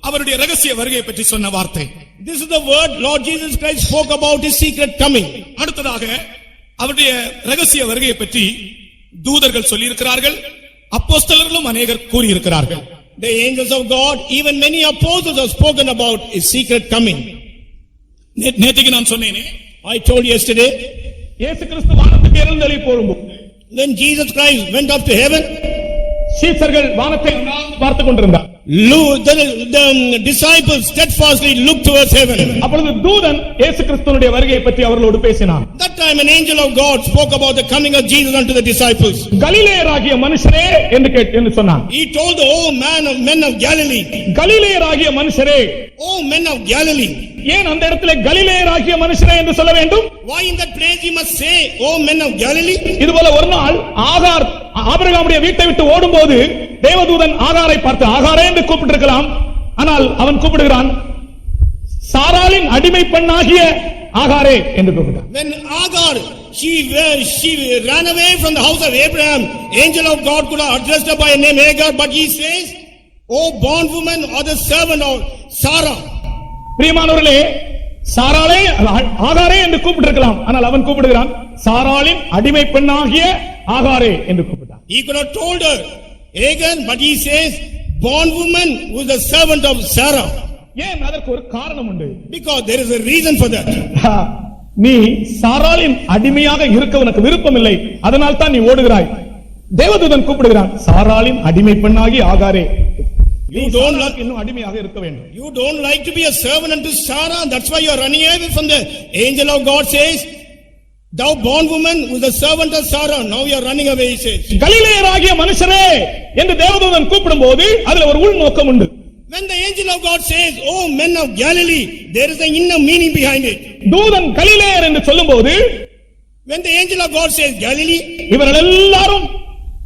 அவருடைய ரகசிய வருகையை பற்றி சொன்ன வார்த்தை. This is the word Lord Jesus Christ spoke about his secret coming. அடுத்ததாக அவருடைய ரகசிய வருகையை பற்றி தூதர்கள் சொல்லி இருக்கிறார்கள், அப்போஸ்தலர்களும் அநேகர் கூறி இருக்கிறார்கள். The angels of God, even many apostles have spoken about his secret coming. நேற்றுக்கு நான் சொன்னேனே, I told yesterday, இயேசு கிறிஸ்து வானத்துக்கு எழுந்தருளி போகும்போது when Jesus Christ went up to heaven, சீஷர்கள் வானத்தை பார்த்துக் கொண்டிருந்தார். the disciples steadfastly looked towards heaven. அப்பொழுது தூதன் இயேசு கிறிஸ்துவினுடைய வருகையை பற்றி அவர்களோடு பேசினான். That time an angel of God spoke about the coming of Jesus unto the disciples. கலிலேயராகிய மனுஷரே என்று சொன்னான். He told the men of Galilee. கலிலேயராகிய மனுஷரே. Oh men of Galilee. ஏன் அந்த இடத்திலே கலிலேயராகிய மனுஷரே என்று சொல்ல வேண்டும்? Why in that place he must say, oh men of Galilee? இதுபோல ஒரு நாள் ஆகார் ஆபிரகாமுடைய வீட்டை விட்டு ஓடும்போது தேவதூதன் ஆகாரை பார்த்து ஆகாரே என்று கூப்பிட்டிருக்கலாம். ஆனால் அவன் கூப்பிடுகிறான் சாராளின் அடிமை பெண்ணாகிய ஆகாரே என்று கூப்பிட்டான். When Agar she ran away from the house of Abraham, angel of God could have addressed her by name Agar, but he says, oh bondwoman or the servant of Sarah. பிரியமானவர்களே, சாராளே ஆகாரே என்று கூப்பிட்டிருக்கலாம். ஆனால் அவன் கூப்பிடுகிறான் சாராளின் அடிமை பெண்ணாகிய ஆகாரே என்று கூப்பிட்டான். He could have told her Agar, but he says bondwoman who is the servant of Sarah. ஏன் அதற்கு ஒரு காரணம் உண்டு. Because there is a reason for that. நீ சாராளின் அடிமையாக இருக்க உனக்கு விருப்பம் இல்லை, அதனால் தான் நீ ஓடுகிறாய். தேவதூதன் கூப்பிடுகிறான் சாராளின் அடிமை பெண்ணாகி ஆகாரே. You don't like இன்னும் அடிமையாக இருக்க வேண்டும். You don't like to be a servant unto Sarah, that's why you are running away from the angel of God says, thou bondwoman who is the servant of Sarah, now you are running away, he says. கலிலேயராகிய மனுஷரே என்று தேவதூதன் கூப்பிடும்போது அதுல ஒரு உள் நோக்கம் உண்டு. When the angel of God says, oh men of Galilee, there is an inner meaning behind it. தூதன் கலிலேயர் என்று சொல்லும்போது when the angel of God says Galilee, இவர்கள் எல்லாரும்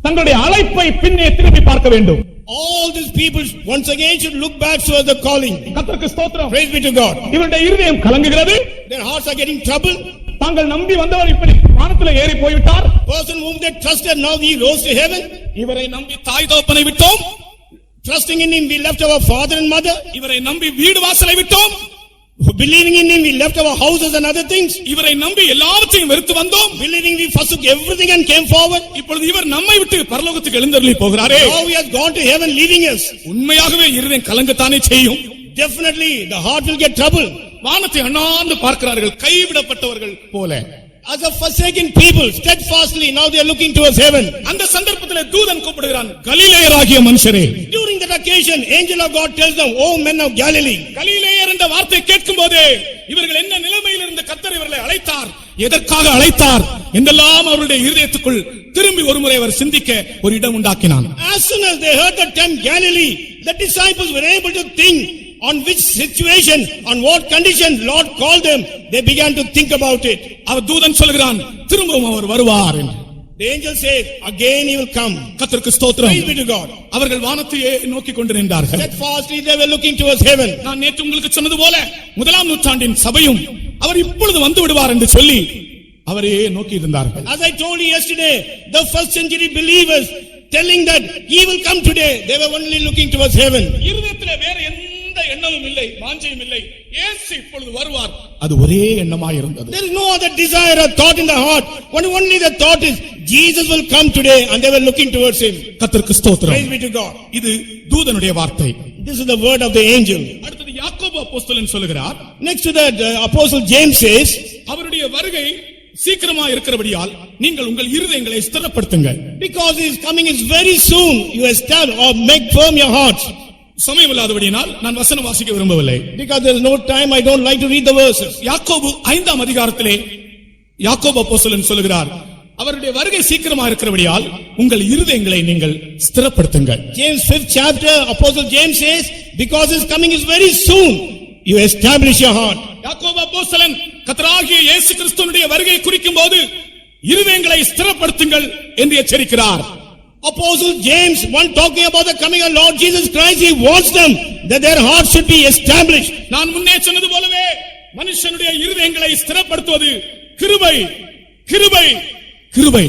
தங்களுடைய அழைப்பை பின்னே திருப்பி பார்க்க வேண்டும். all these people once again should look back towards the calling. கர்த்தருக்கு ஸ்தோத்திரம். Praise be to God. இவருடைய இருதயம் கலங்குகிறது. Their hearts are getting troubled. தாங்கள் நம்பி வந்தவர் இப்படி வானத்திலே ஏறி போய்விட்டார். Person whom they trusted, now he rose to heaven. இவரை நம்பி தாய் தகப்பனை விட்டோம், Trusting in him we left our father and mother. இவரை நம்பி வீடு வாசலை விட்டோம், Believing in him we left our houses and other things. இவரை நம்பி எல்லாவற்றையும் வெறுத்து வந்தோம், Believing we forsook everything and came forward. இப்பொழுது இவர் நம்மை விட்டு பரலோகத்துக்கு எழுந்தருளி போகிறாரே. Now he has gone to heaven leaving us. உண்மையாகவே இருதயம் கலங்கத்தானே செய்யும். Definitely the heart will get troubled. வானத்தை அண்ணாந்து பார்க்கிறார்கள், கைவிடப்பட்டவர்கள் போல. As a forsaken people, steadfastly, now they are looking towards heaven. அந்த சந்தர்ப்பத்திலே தூதன் கூப்பிடுகிறான் கலிலேயராகிய மனுஷரே. During that occasion, angel of God tells them, oh men of Galilee. கலிலேயர் என்ற வார்த்தை கேட்கும் போதே இவர்கள் என்ன நிலைமையில் இருந்த கர்த்தர் இவர்களை அழைத்தார், எதற்காக அழைத்தார் என்றெல்லாம் அவருடைய இருதயத்துக்குள் திரும்பி ஒருமுறை அவர் சிந்திக்க ஒரு இடம் உண்டாக்கினான். As soon as they heard the term Galilee, the disciples were able to think on which situation, on what condition Lord called them. They began to think about it. அவர் தூதன் சொல்கிறான் திரும்பவும் அவர் வருவார் என்று. The angel says, again he will come. கர்த்தருக்கு ஸ்தோத்திரம். Praise be to God. அவர்கள் வானத்தையே நோக்கி கொண்டு நின்றார்கள். Steadfastly they were looking towards heaven. நான் நேற்று உங்களுக்கு சொன்னது போல முதலாம் நூற்றாண்டின் சபையும் அவர் இப்பொழுது வந்து விடுவார் என்று சொல்லி அவரையே நோக்கி இருந்தார்கள். As I told you yesterday, the first century believers telling that he will come today, they were only looking towards heaven. இருதயத்திலே வேற எந்த எண்ணமும் இல்லை, வாஞ்சையும் இல்லை, இயேசு இப்பொழுது வருவார், அது ஒரே எண்ணமாய் இருந்தது. There is no other desire or thought in the heart. Only the thought is Jesus will come today, and they were looking towards him. கர்த்தருக்கு ஸ்தோத்திரம். Praise be to God. இது தூதனுடைய வார்த்தை. This is the word of the angel. அடுத்தது யாக்கோபு அப்போஸ்தலன் சொல்கிறார், Next to that, apostle James says, அவருடைய வருகை சீக்கிரமா இருக்கிறபடியால் நீங்கள் உங்கள் இருதயங்களை ஸ்திரப்படுத்துங்க. because his coming is very soon, you establish or make firm your hearts. சமயமில்லாதபடியினால் நான் வசனம் வாசிக்க விரும்பவில்லை. Because there is no time, I don't like to read the verses. யாக்கோபு 5ஆம் அதிகாரத்திலே யாக்கோபு அப்போஸ்தலன் சொல்கிறார், அவருடைய வருகை சீக்கிரமா இருக்கிறபடியால் உங்கள் இருதயங்களை நீங்கள் ஸ்திரப்படுத்துங்க. James 5th chapter, apostle James says, because his coming is very soon, you establish your heart. யாக்கோபு அப்போஸ்தலன் கர்த்தராகிய இயேசு கிறிஸ்துவினுடைய வருகை குறிக்கும்போது இருதயங்களை ஸ்திரப்படுத்துங்கள் என்று எச்சரிக்கிறார். Apostle James, one talking about the coming of Lord Jesus Christ, he wants them that their hearts should be established. நான் முன்னே சொன்னது போலவே மனுஷனுடைய இருதயங்களை ஸ்திரப்படுத்துவது கிருபை, கிருபை, கிருபை.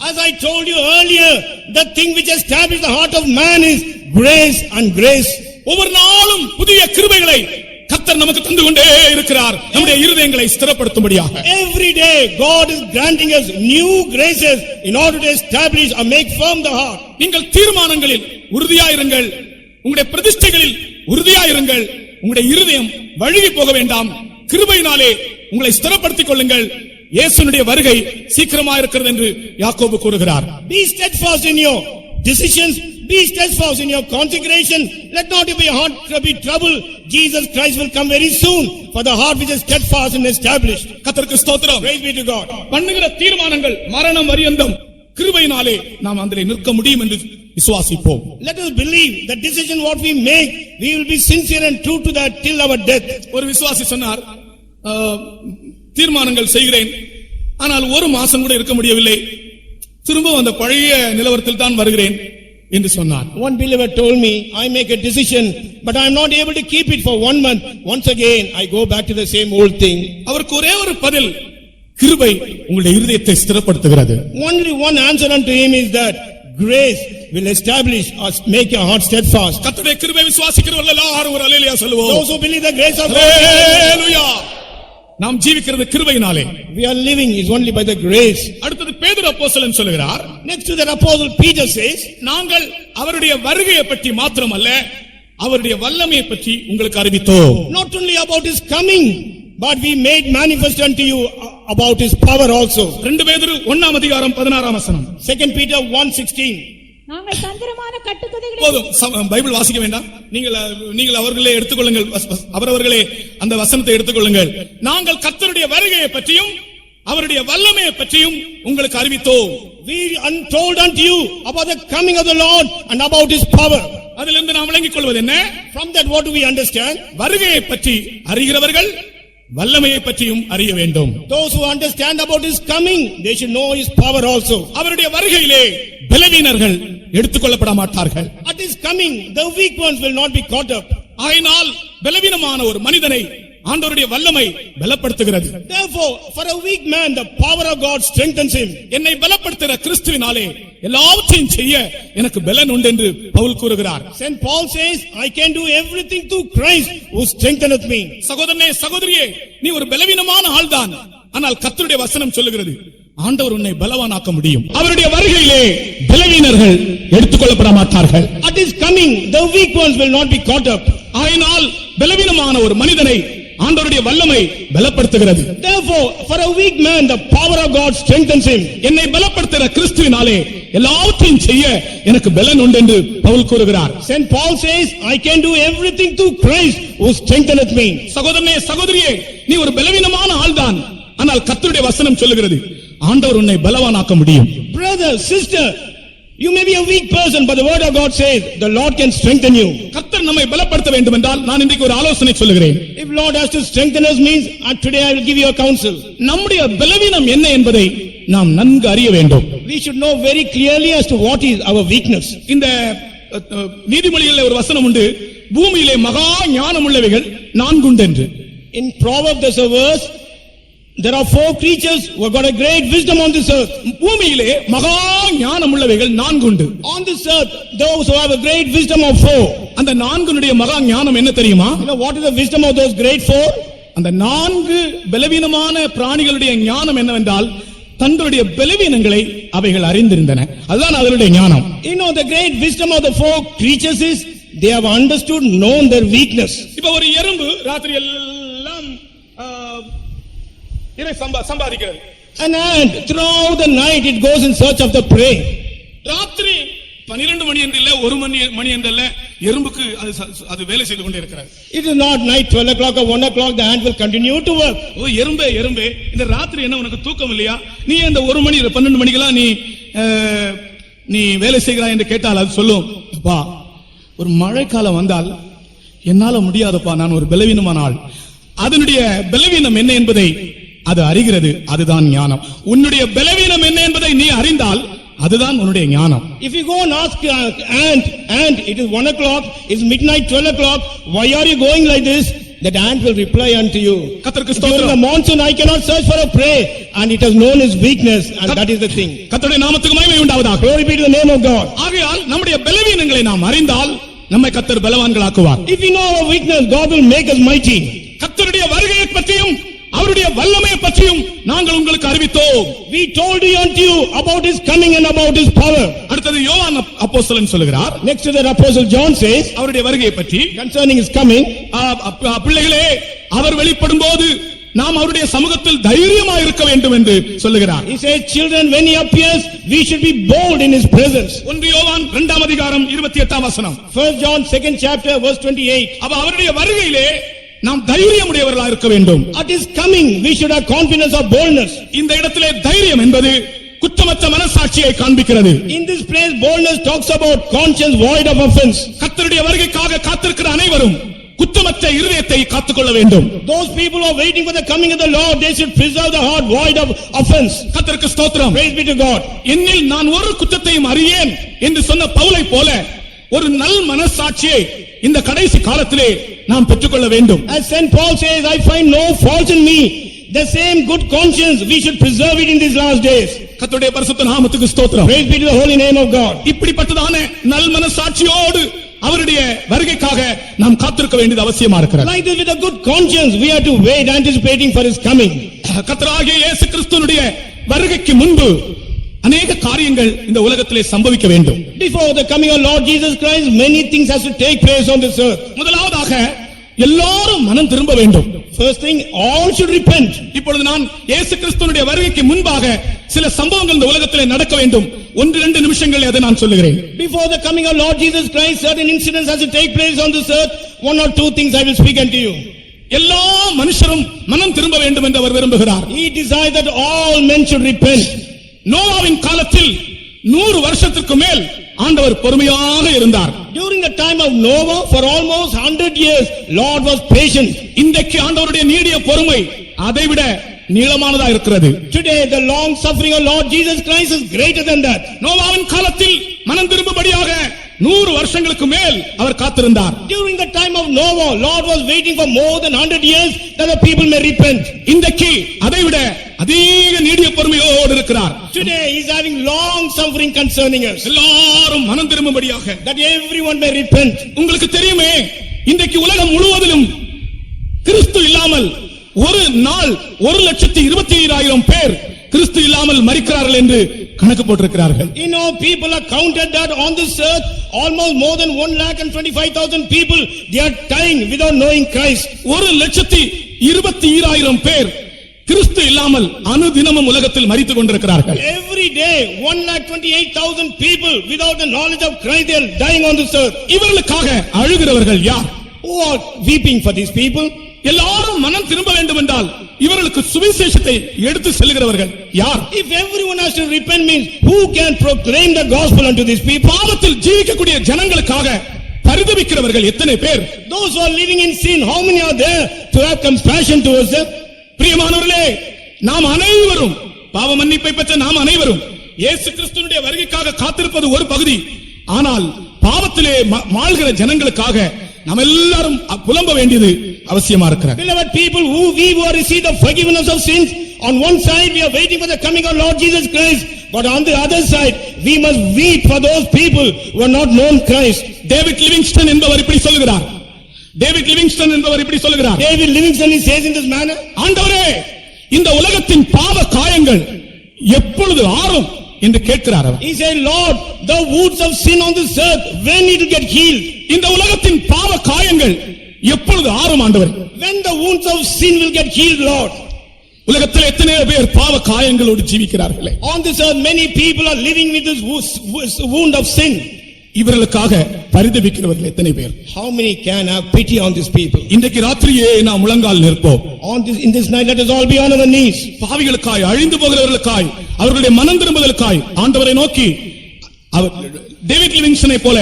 As I told you earlier, the thing which establishes the heart of man is grace and grace. ஒவ்வொரு நாளும் புதிய கிருபைகளை கர்த்தர் நமக்கு தந்து கொண்டே இருக்கிறார், நம்முடைய இருதயங்களை ஸ்திரப்படுத்தும்படியாக. Every day God is granting us new graces in order to establish or make firm the heart. நீங்கள் தீர்மானங்களில் உறுதியாயிருங்கள், உங்களுடைய பிரதிஷ்டைகளில் உறுதியாயிருங்கள், உங்களுடைய இருதயம் வழுகி போக வேண்டாம், கிருபையினாலே உங்களை ஸ்திரப்படுத்திக் கொள்ளுங்கள். இயேசுனுடைய வருகை சீக்கிரமா இருக்கிறது என்று யாக்கோபு கூறுகிறார். Be steadfast in your decisions, Be steadfast in your consecration. Let not your heart be troubled. Jesus Christ will come very soon. For the heart which is steadfast and established. கர்த்தருக்கு ஸ்தோத்திரம். Praise be to God. பண்ணுகிற தீர்மானங்கள் மரணம் பரியந்தம் கிருபையினாலே நாம் அதிலே நிற்க முடியும் என்று விசுவாசிப்போம். Let us believe the decision what we make, we will be sincere and true to that till our death. ஒரு விசுவாசி சொன்னார், தீர்மானங்கள் செய்கிறேன், ஆனால் ஒரு மாசம் கூட இருக்க முடியவில்லை, திரும்ப அந்த பழைய நிலவரத்தில் தான் வருகிறேன் என்று சொன்னார். One believer told me, I make a decision, but I am not able to keep it for 1 month. Once again, I go back to the same old thing. அவருக்கு ஒரே ஒரு பதில், கிருபை உங்களுடைய இருதயத்தை ஸ்திரப்படுத்துகிறது. Only one answer unto him is that grace will establish or make your heart steadfast. கர்த்தருடைய கிருபை விசுவாசிக்கிறவர்கள் எல்லாரும் ஒரு அல்லேலூயா சொல்லுவோம். Those who believe the grace of God, அல்லேலூயா. நாம் ஜீவிக்கிறது கிருபையினாலே. we are living is only by the grace. அடுத்தது பேதுரு அப்போஸ்தலன் சொல்கிறார், Next to that apostle Peter says, நாங்கள் அவருடைய வருகையை பற்றி மாத்திரமல்ல, அவருடைய வல்லமையை பற்றி உங்களுக்கு அறிவித்தோம். not only about his coming, but we made manifest unto you about his power also. 2 பேதுரு 1 அதிகாரம் 16 வசனம். 2 Peter 1:16. நாங்கள் தந்திரமான கட்டுக்கதைகளை போதும், பைபிள் வாசிக்க வேண்டாம். நீங்கள் அவர்களே எடுத்துக்கொள்ளுங்கள், அவரவர்களே அந்த வசனத்தை எடுத்துக்கொள்ளுங்கள். நாங்கள் கர்த்தருடைய வருகையை பற்றியும் அவருடைய வல்லமையை பற்றியும் உங்களுக்கு அறிவித்தோம். We untold unto you about the coming of the Lord and about his power. அதிலிருந்து நாம் விளங்கிக் கொள்வது என்ன? From that what do we understand? வருகையை பற்றி அறிகிறவர்கள் வல்லமையை பற்றியும் அறிய வேண்டும். Those who understand about his coming, they should know his power also. அவருடைய வருகையிலே பலவீனர்கள் எடுத்துக்கொள்ளப்பட மாட்டார்கள். At his coming, the weak ones will not be caught up. ஆயினால் பலவீனமான ஒரு மனிதனை ஆண்டவருடைய வல்லமை பலப்படுத்துகிறது. Therefore, for a weak man, the power of God strengthens him. என்னை பலப்படுத்துகிற கிறிஸ்துவினாலே எல்லாவற்றையும் செய்ய எனக்கு பலன் உண்டு என்று பவுல் கூறுகிறார். Saint Paul says, I can do everything through Christ who strengtheneth me. சகோதரனே, சகோதரியே, நீ ஒரு பலவீனமான ஆள்தான், ஆனால் கர்த்தருடைய வசனம் சொல்லுகிறது, ஆண்டவர் உன்னை பலவானாக்க முடியும். அவருடைய வருகையிலே பலவீனர்கள் எடுத்துக்கொள்ளப்பட மாட்டார்கள். At his coming, the weak ones will not be caught up. ஆயினால் பலவீனமான ஒரு மனிதனை ஆண்டவருடைய வல்லமை பலப்படுத்துகிறது. Therefore, for a weak man, the power of God strengthens him. என்னை பலப்படுத்துகிற கிறிஸ்துவினாலே எல்லாவற்றையும் செய்ய எனக்கு பலன் உண்டு என்று பவுல் கூறுகிறார். Saint Paul says, I can do everything through Christ who strengtheneth me. சகோதரனே, சகோதரியே, நீ ஒரு பலவீனமான ஆள்தான், ஆனால் கர்த்தருடைய வசனம் சொல்லுகிறது, ஆண்டவர் உன்னை பலவானாக்க முடியும். Brother, sister, you may be a weak person, but the word of God says, the Lord can strengthen you. கர்த்தர் நம்மை பலப்படுத்த வேண்டும் என்றால் நான் இன்றைக்கு ஒரு ஆலோசனை சொல்லுகிறேன். If Lord has to strengthen us means, today I will give you a counsel. நம்முடைய பலவீனம் என்ன என்பதை நாம் நன்கு அறிய வேண்டும். We should know very clearly as to what is our weakness. இந்த நீதிமொழிகளில் ஒரு வசனம் உண்டு, பூமியிலே மகா ஞானம் உள்ளவைகள் 4 உண்டு என்று. In Proverbs there's a verse, there are 4 creatures who have got a great wisdom on this earth. பூமியிலே மகா ஞானம் உள்ளவைகள் 4 உண்டு. On this earth, those who have a great wisdom of 4. அந்த 4னுடைய மகா ஞானம் என்ன தெரியுமா? You know what is the wisdom of those great 4? அந்த 4 பலவீனமான பிராணிகளுடைய ஞானம் என்னவென்றால், தங்களுடைய பலவீனங்களை அவைகள் அறிந்திருந்தன. அதுதான் அதனுடைய ஞானம். You know the great wisdom of the 4 creatures is they have understood, known their weakness. இப்ப ஒரு எறும்பு ராத்திரி எல்லாம் இறை சம்பாதிக்கிறது. An ant throughout the night it goes in search of the prey. ராத்திரி 12 மணி என்று இல்ல, 1 மணி என்று இல்ல, எறும்புக்கு அது வேலை செய்து கொண்டே இருக்கிறது. It is not night 12 o'clock or 1 o'clock, the ant will continue to work. ஓ எறும்பே, எறும்பே, இந்த ராத்திரி என்ன உனக்கு தூக்கம் இல்லையா? நீ இந்த 1 மணி 12 மணிக்கெல்லாம் நீ வேலை செய்கிறாய் என்று கேட்டால் அது சொல்லும், அப்பா ஒரு மழைக்காலம் வந்தால் என்னால முடியாதப்பா, நான் ஒரு பலவீனமான ஆள். அதனுடைய பலவீனம் என்ன என்பதை அது அறிகிறது. அதுதான் ஞானம். உன்னுடைய பலவீனம் என்ன என்பதை நீ அறிந்தால் அதுதான் உன்னுடைய ஞானம். If you go and ask ant, it is 1 o'clock, it's midnight 12 o'clock, why are you going like this? That ant will reply unto you, கர்த்தருக்கு during the ஸ்தோத்திரம். monsoon I cannot search for a prey, and it has known his weakness, and that is the thing. கர்த்தருடைய நாமத்துக்கு மகிமை உண்டாவதாக. Glory be to the name of God. ஆகையால் நம்முடைய பலவீனங்களை நாம் அறிந்தால் நம்மை கர்த்தர் பலவான்களாக்குவார். If we know our weakness, God will make us mighty. கர்த்தருடைய வருகையை பற்றியும் அவருடைய வல்லமையை பற்றியும் நாங்கள் உங்களுக்கு அறிவித்தோம். We told you unto you about his coming and about his power. அடுத்தது யோவான் அப்போஸ்தலன் சொல்கிறார், Next to that apostle John says, அவருடைய வருகையை பற்றி, concerning his coming, பிள்ளைகளே, அவர் வெளிப்படும் போது நாம் அவருடைய சமூகத்தில் தைரியமாக இருக்க வேண்டும் என்று சொல்லுகிறார். He says, children, when he appears, we should be bold in his presence. 1 யோவான் 2 அதிகாரம் 28 வசனம். 1 John 2nd chapter verse 28. அப்ப அவருடைய வருகையிலே நாம் தைரியமுடையவர்களாக இருக்க வேண்டும். At his coming, we should have confidence or boldness. இந்த இடத்திலே தைரியம் என்பது குற்றமற்ற மனசாட்சியை காண்பிக்கிறது. In this place, boldness talks about conscience void of offense. கர்த்தருடைய வருகைக்காக காத்திருக்கிற அனைவரும் குற்றமற்ற இருதயத்தை காத்துக்கொள்ள வேண்டும். Those people who are waiting for the coming of the Lord, they should preserve the heart void of offense. கர்த்தருக்கு ஸ்தோத்திரம். Praise be to God. என்னில் நான் ஒரு குற்றத்தையும் அறியேன் என்று சொன்ன பவுலை போல ஒரு நல் மனசாட்சியை இந்த கடைசி காலத்திலே நாம் பெற்றுக்கொள்ள வேண்டும். As Saint Paul says, I find no fault in me. The same good conscience, we should preserve it in these last days. கர்த்தருடைய பரிசுத்த நாமத்துக்கு ஸ்தோத்திரம். Praise be to the holy name of God. இப்படிப்பட்டதான நல் மனசாட்சியோடு அவருடைய வருகைக்காக நாம் காத்திருக்க வேண்டியது அவசியமா இருக்கிறது. Like this, with a good conscience, we have to wait anticipating for his coming. கர்த்தராகிய இயேசு கிறிஸ்துவினுடைய வருகைக்கு முன்பு அநேக காரியங்கள் இந்த உலகத்திலே சம்பவிக்க வேண்டும். Before the coming of Lord Jesus Christ, many things has to take place on this earth. முதலாவதாக எல்லாரும் மனம் திரும்ப வேண்டும். First thing, all should repent. இப்பொழுது நான் இயேசு கிறிஸ்துவினுடைய வருகைக்கு முன்பாக சில சம்பவங்கள் இந்த உலகத்திலே நடக்க வேண்டும். 1-2 நிமிஷங்களில் அதை நான் சொல்லுகிறேன். Before the coming of Lord Jesus Christ, certain incidents has to take place on this earth. 1 or 2 things I will speak unto you. எல்லா மனுஷரும் மனம் திரும்ப வேண்டும் என்று அவர் விரும்புகிறார். He desires that all men should repent. நோவாவின் காலத்தில் 100 வருஷத்துக்கு மேல் ஆண்டவர் பொறுமையாக இருந்தார். During the time of Noah, for almost 100 years, Lord was patient. இன்றைக்கு ஆண்டவருடைய நீடிய பொறுமை அதைவிட நீளமானதா இருக்கிறது. Today, the long suffering of Lord Jesus Christ is greater than that. நோவாவின் காலத்தில் மனம் திரும்பும்படியாக 100 வருஷங்களுக்கு மேல் அவர் காத்திருந்தார். During the time of Noah, Lord was waiting for more than 100 years that the people may repent. இன்றைக்கு அதைவிட அதிக நீடிய பொறுமையோடு இருக்கிறார். Today, he is having long suffering concerning us. எல்லாரும் மனம் திரும்பும்படியாக That everyone may repent. உங்களுக்கு தெரியுமே, இன்றைக்கு உலகம் முழுவதிலும் கிறிஸ்து இல்லாமல் ஒரு நாள் 1,27,000 பேர் கிறிஸ்து இல்லாமல் மரிக்கிறார்கள் என்று கணக்கு போட்டிருக்கிறார்கள். You know, people are counted that on this earth almost more than 1,25,000 people, they are dying without knowing Christ. 1,22,000 பேர் கிறிஸ்து இல்லாமல் அனுதினமும் உலகத்தில் மரித்துக் கொண்டிருக்கிறார்கள். Every day 1,28,000 people without the knowledge of Christ, they are dying on this earth. இவர்களுக்காக அழுகிறவர்கள் யார்? Who are weeping for these people? எல்லாரும் மனம் திரும்ப வேண்டும் என்றால் இவர்களுக்கு சுவிசேஷத்தை எடுத்து செல்கிறவர்கள் யார்? If everyone has to repent, means who can proclaim the gospel unto these people? பாவத்தில் ஜீவிக்கக்கூடிய ஜனங்களுக்காக பரிதபிக்கிறவர்கள் எத்தனை பேர்? Those who are living in sin, how many are there to have compassion towards them? பிரியமானவர்களே, நாம் அனைவரும் பாவ மன்னிப்பை பெற்ற நாம் அனைவரும் இயேசு கிறிஸ்துவினுடைய வருகைக்காக காத்திருப்பது ஒரு பகுதி. ஆனால் பாவத்திலே மாள்கிற ஜனங்களுக்காக நாம் எல்லாரும் புலம்ப வேண்டியது அவசியமா இருக்கிறது. Beloved people, who have received the forgiveness of sins, on one side we are waiting for the coming of Lord Jesus Christ, but on the other side we must weep for those people who are not known Christ. David Livingstone என்பவர் இப்படி சொல்லுகிறார். David Livingstone he says in this manner, ஆண்டவரே, இந்த உலகத்தின் பாவ காயங்கள் எப்பொழுது ஆறும் என்று கேட்கிறார். he said, Lord, the wounds of sin on this earth, when it will get healed? இந்த உலகத்தின் பாவ காயங்கள் எப்பொழுது ஆறும் ஆண்டவரே? When the wounds of sin will get healed, Lord? உலகத்தில் எத்தனை பேர் பாவ காயங்களோடு ஜீவிக்கிறார்களே. On this earth many people are living with this wound of sin. இவர்களுக்காக பரிதபிக்கிறவர்கள் எத்தனை பேர்? How many can have pity on these people? இன்றைக்கு ராத்திரியே நாம் முழங்கால் நிற்போம். In this night, let us all be on our knees. பாவிகளுக்காய், அழிந்து போகிறவர்களுக்காய், அவர்களுடைய மனம் திரும்புதலுக்காய் ஆண்டவரை நோக்கி டேவிட் லிவிங்ஸ்டனை போல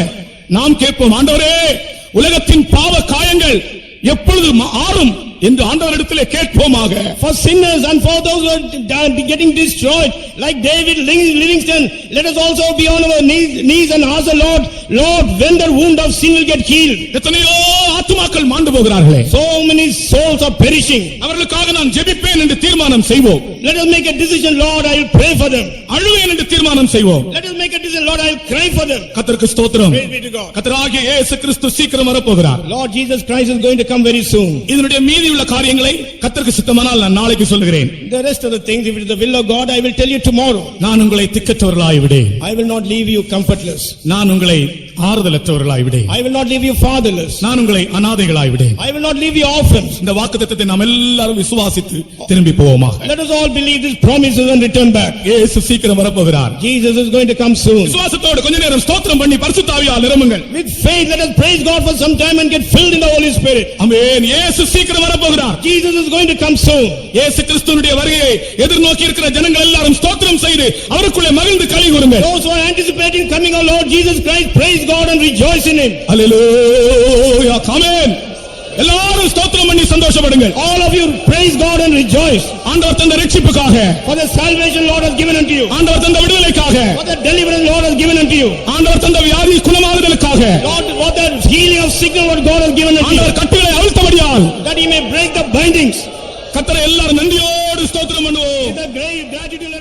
நாம் கேட்போம், ஆண்டவரே, உலகத்தின் பாவ காயங்கள் எப்பொழுது ஆறும் என்று ஆண்டவரிடத்திலே கேட்போமாக. For sinners and for those who are getting destroyed, like David Livingstone, let us also be on our knees and ask the Lord, Lord, when the wound of sin will get healed? எத்தனையோ ஆத்துமாக்கள் மாண்டு போகிறார்களே. So many souls are perishing. அவர்களுக்காக நான் ஜெபிப்பேன் என்று தீர்மானம் செய்வோம். Let us make a decision, Lord, I will pray for them. அழுவேன் என்று தீர்மானம் செய்வோம். Let us make a decision, Lord, I will cry for them. கர்த்தருக்கு ஸ்தோத்திரம். Praise be to God. கர்த்தராகிய இயேசு கிறிஸ்து சீக்கிரம் வரப்போகிறார். Lord Jesus Christ is going to come very soon. இதனுடைய மீதி உள்ள காரியங்களை கர்த்தருக்கு சித்தமானால் நான் நாளைக்கு சொல்லுகிறேன். The rest of the things, if it is the will of God, I will tell you tomorrow. நான் உங்களை திக்கற்றவர்களாய் விடேன். I will not leave you comfortless. நான் உங்களை ஆறுதலற்றவர்களாய் விடேன். I will not leave you fatherless. நான் உங்களை அநாதைகளாய் விடேன். I will not leave you orphans. இந்த வாக்குத்தத்தத்தை நாம் எல்லாரும் விசுவாசித்து திரும்பி போவோமாக. Let us all believe these promises and return back. இயேசு சீக்கிரம் வரப்போகிறார். Jesus is going to come soon. விசுவாசத்தோடு கொஞ்ச நேரம் ஸ்தோத்திரம் பண்ணி பரிசுத்த ஆவியால் நிரம்புங்கள். With faith, let us praise God for some time and get filled in the Holy Spirit. ஆமென். இயேசு சீக்கிரம் வரப்போகிறார். Jesus is going to come soon. இயேசு கிறிஸ்துவினுடைய வருகையை எதிர்நோக்கி இருக்கிற ஜனங்கள் எல்லாரும் ஸ்தோத்திரம் செய்து அவருக்குள்ளே மகிழ்ந்து களி கூறுங்கள். Those who are anticipating coming of Lord Jesus Christ, praise God and rejoice in Him. அல்லேலூயா. ஆமென். எல்லாரும் ஸ்தோத்திரம் பண்ணி சந்தோஷப்படுங்கள். All of you praise God and rejoice. ஆண்டவர் தந்த ரட்சிப்புக்காக, For the salvation Lord has given unto you. ஆண்டவர் தந்த விடுதலைக்காக, For the deliverance Lord has given unto you. ஆண்டவர் தந்த வியாதி குணமாகுதலுக்காக, Lord, for the healing of sickness what God has given unto you. ஆண்டவர் கட்டுகளை அவிழ்த்தபடியால் That He may break the bindings. கர்த்தரை எல்லாரும் நன்றியோடு ஸ்தோத்திரம் பண்ணுவோம். With a great gratitude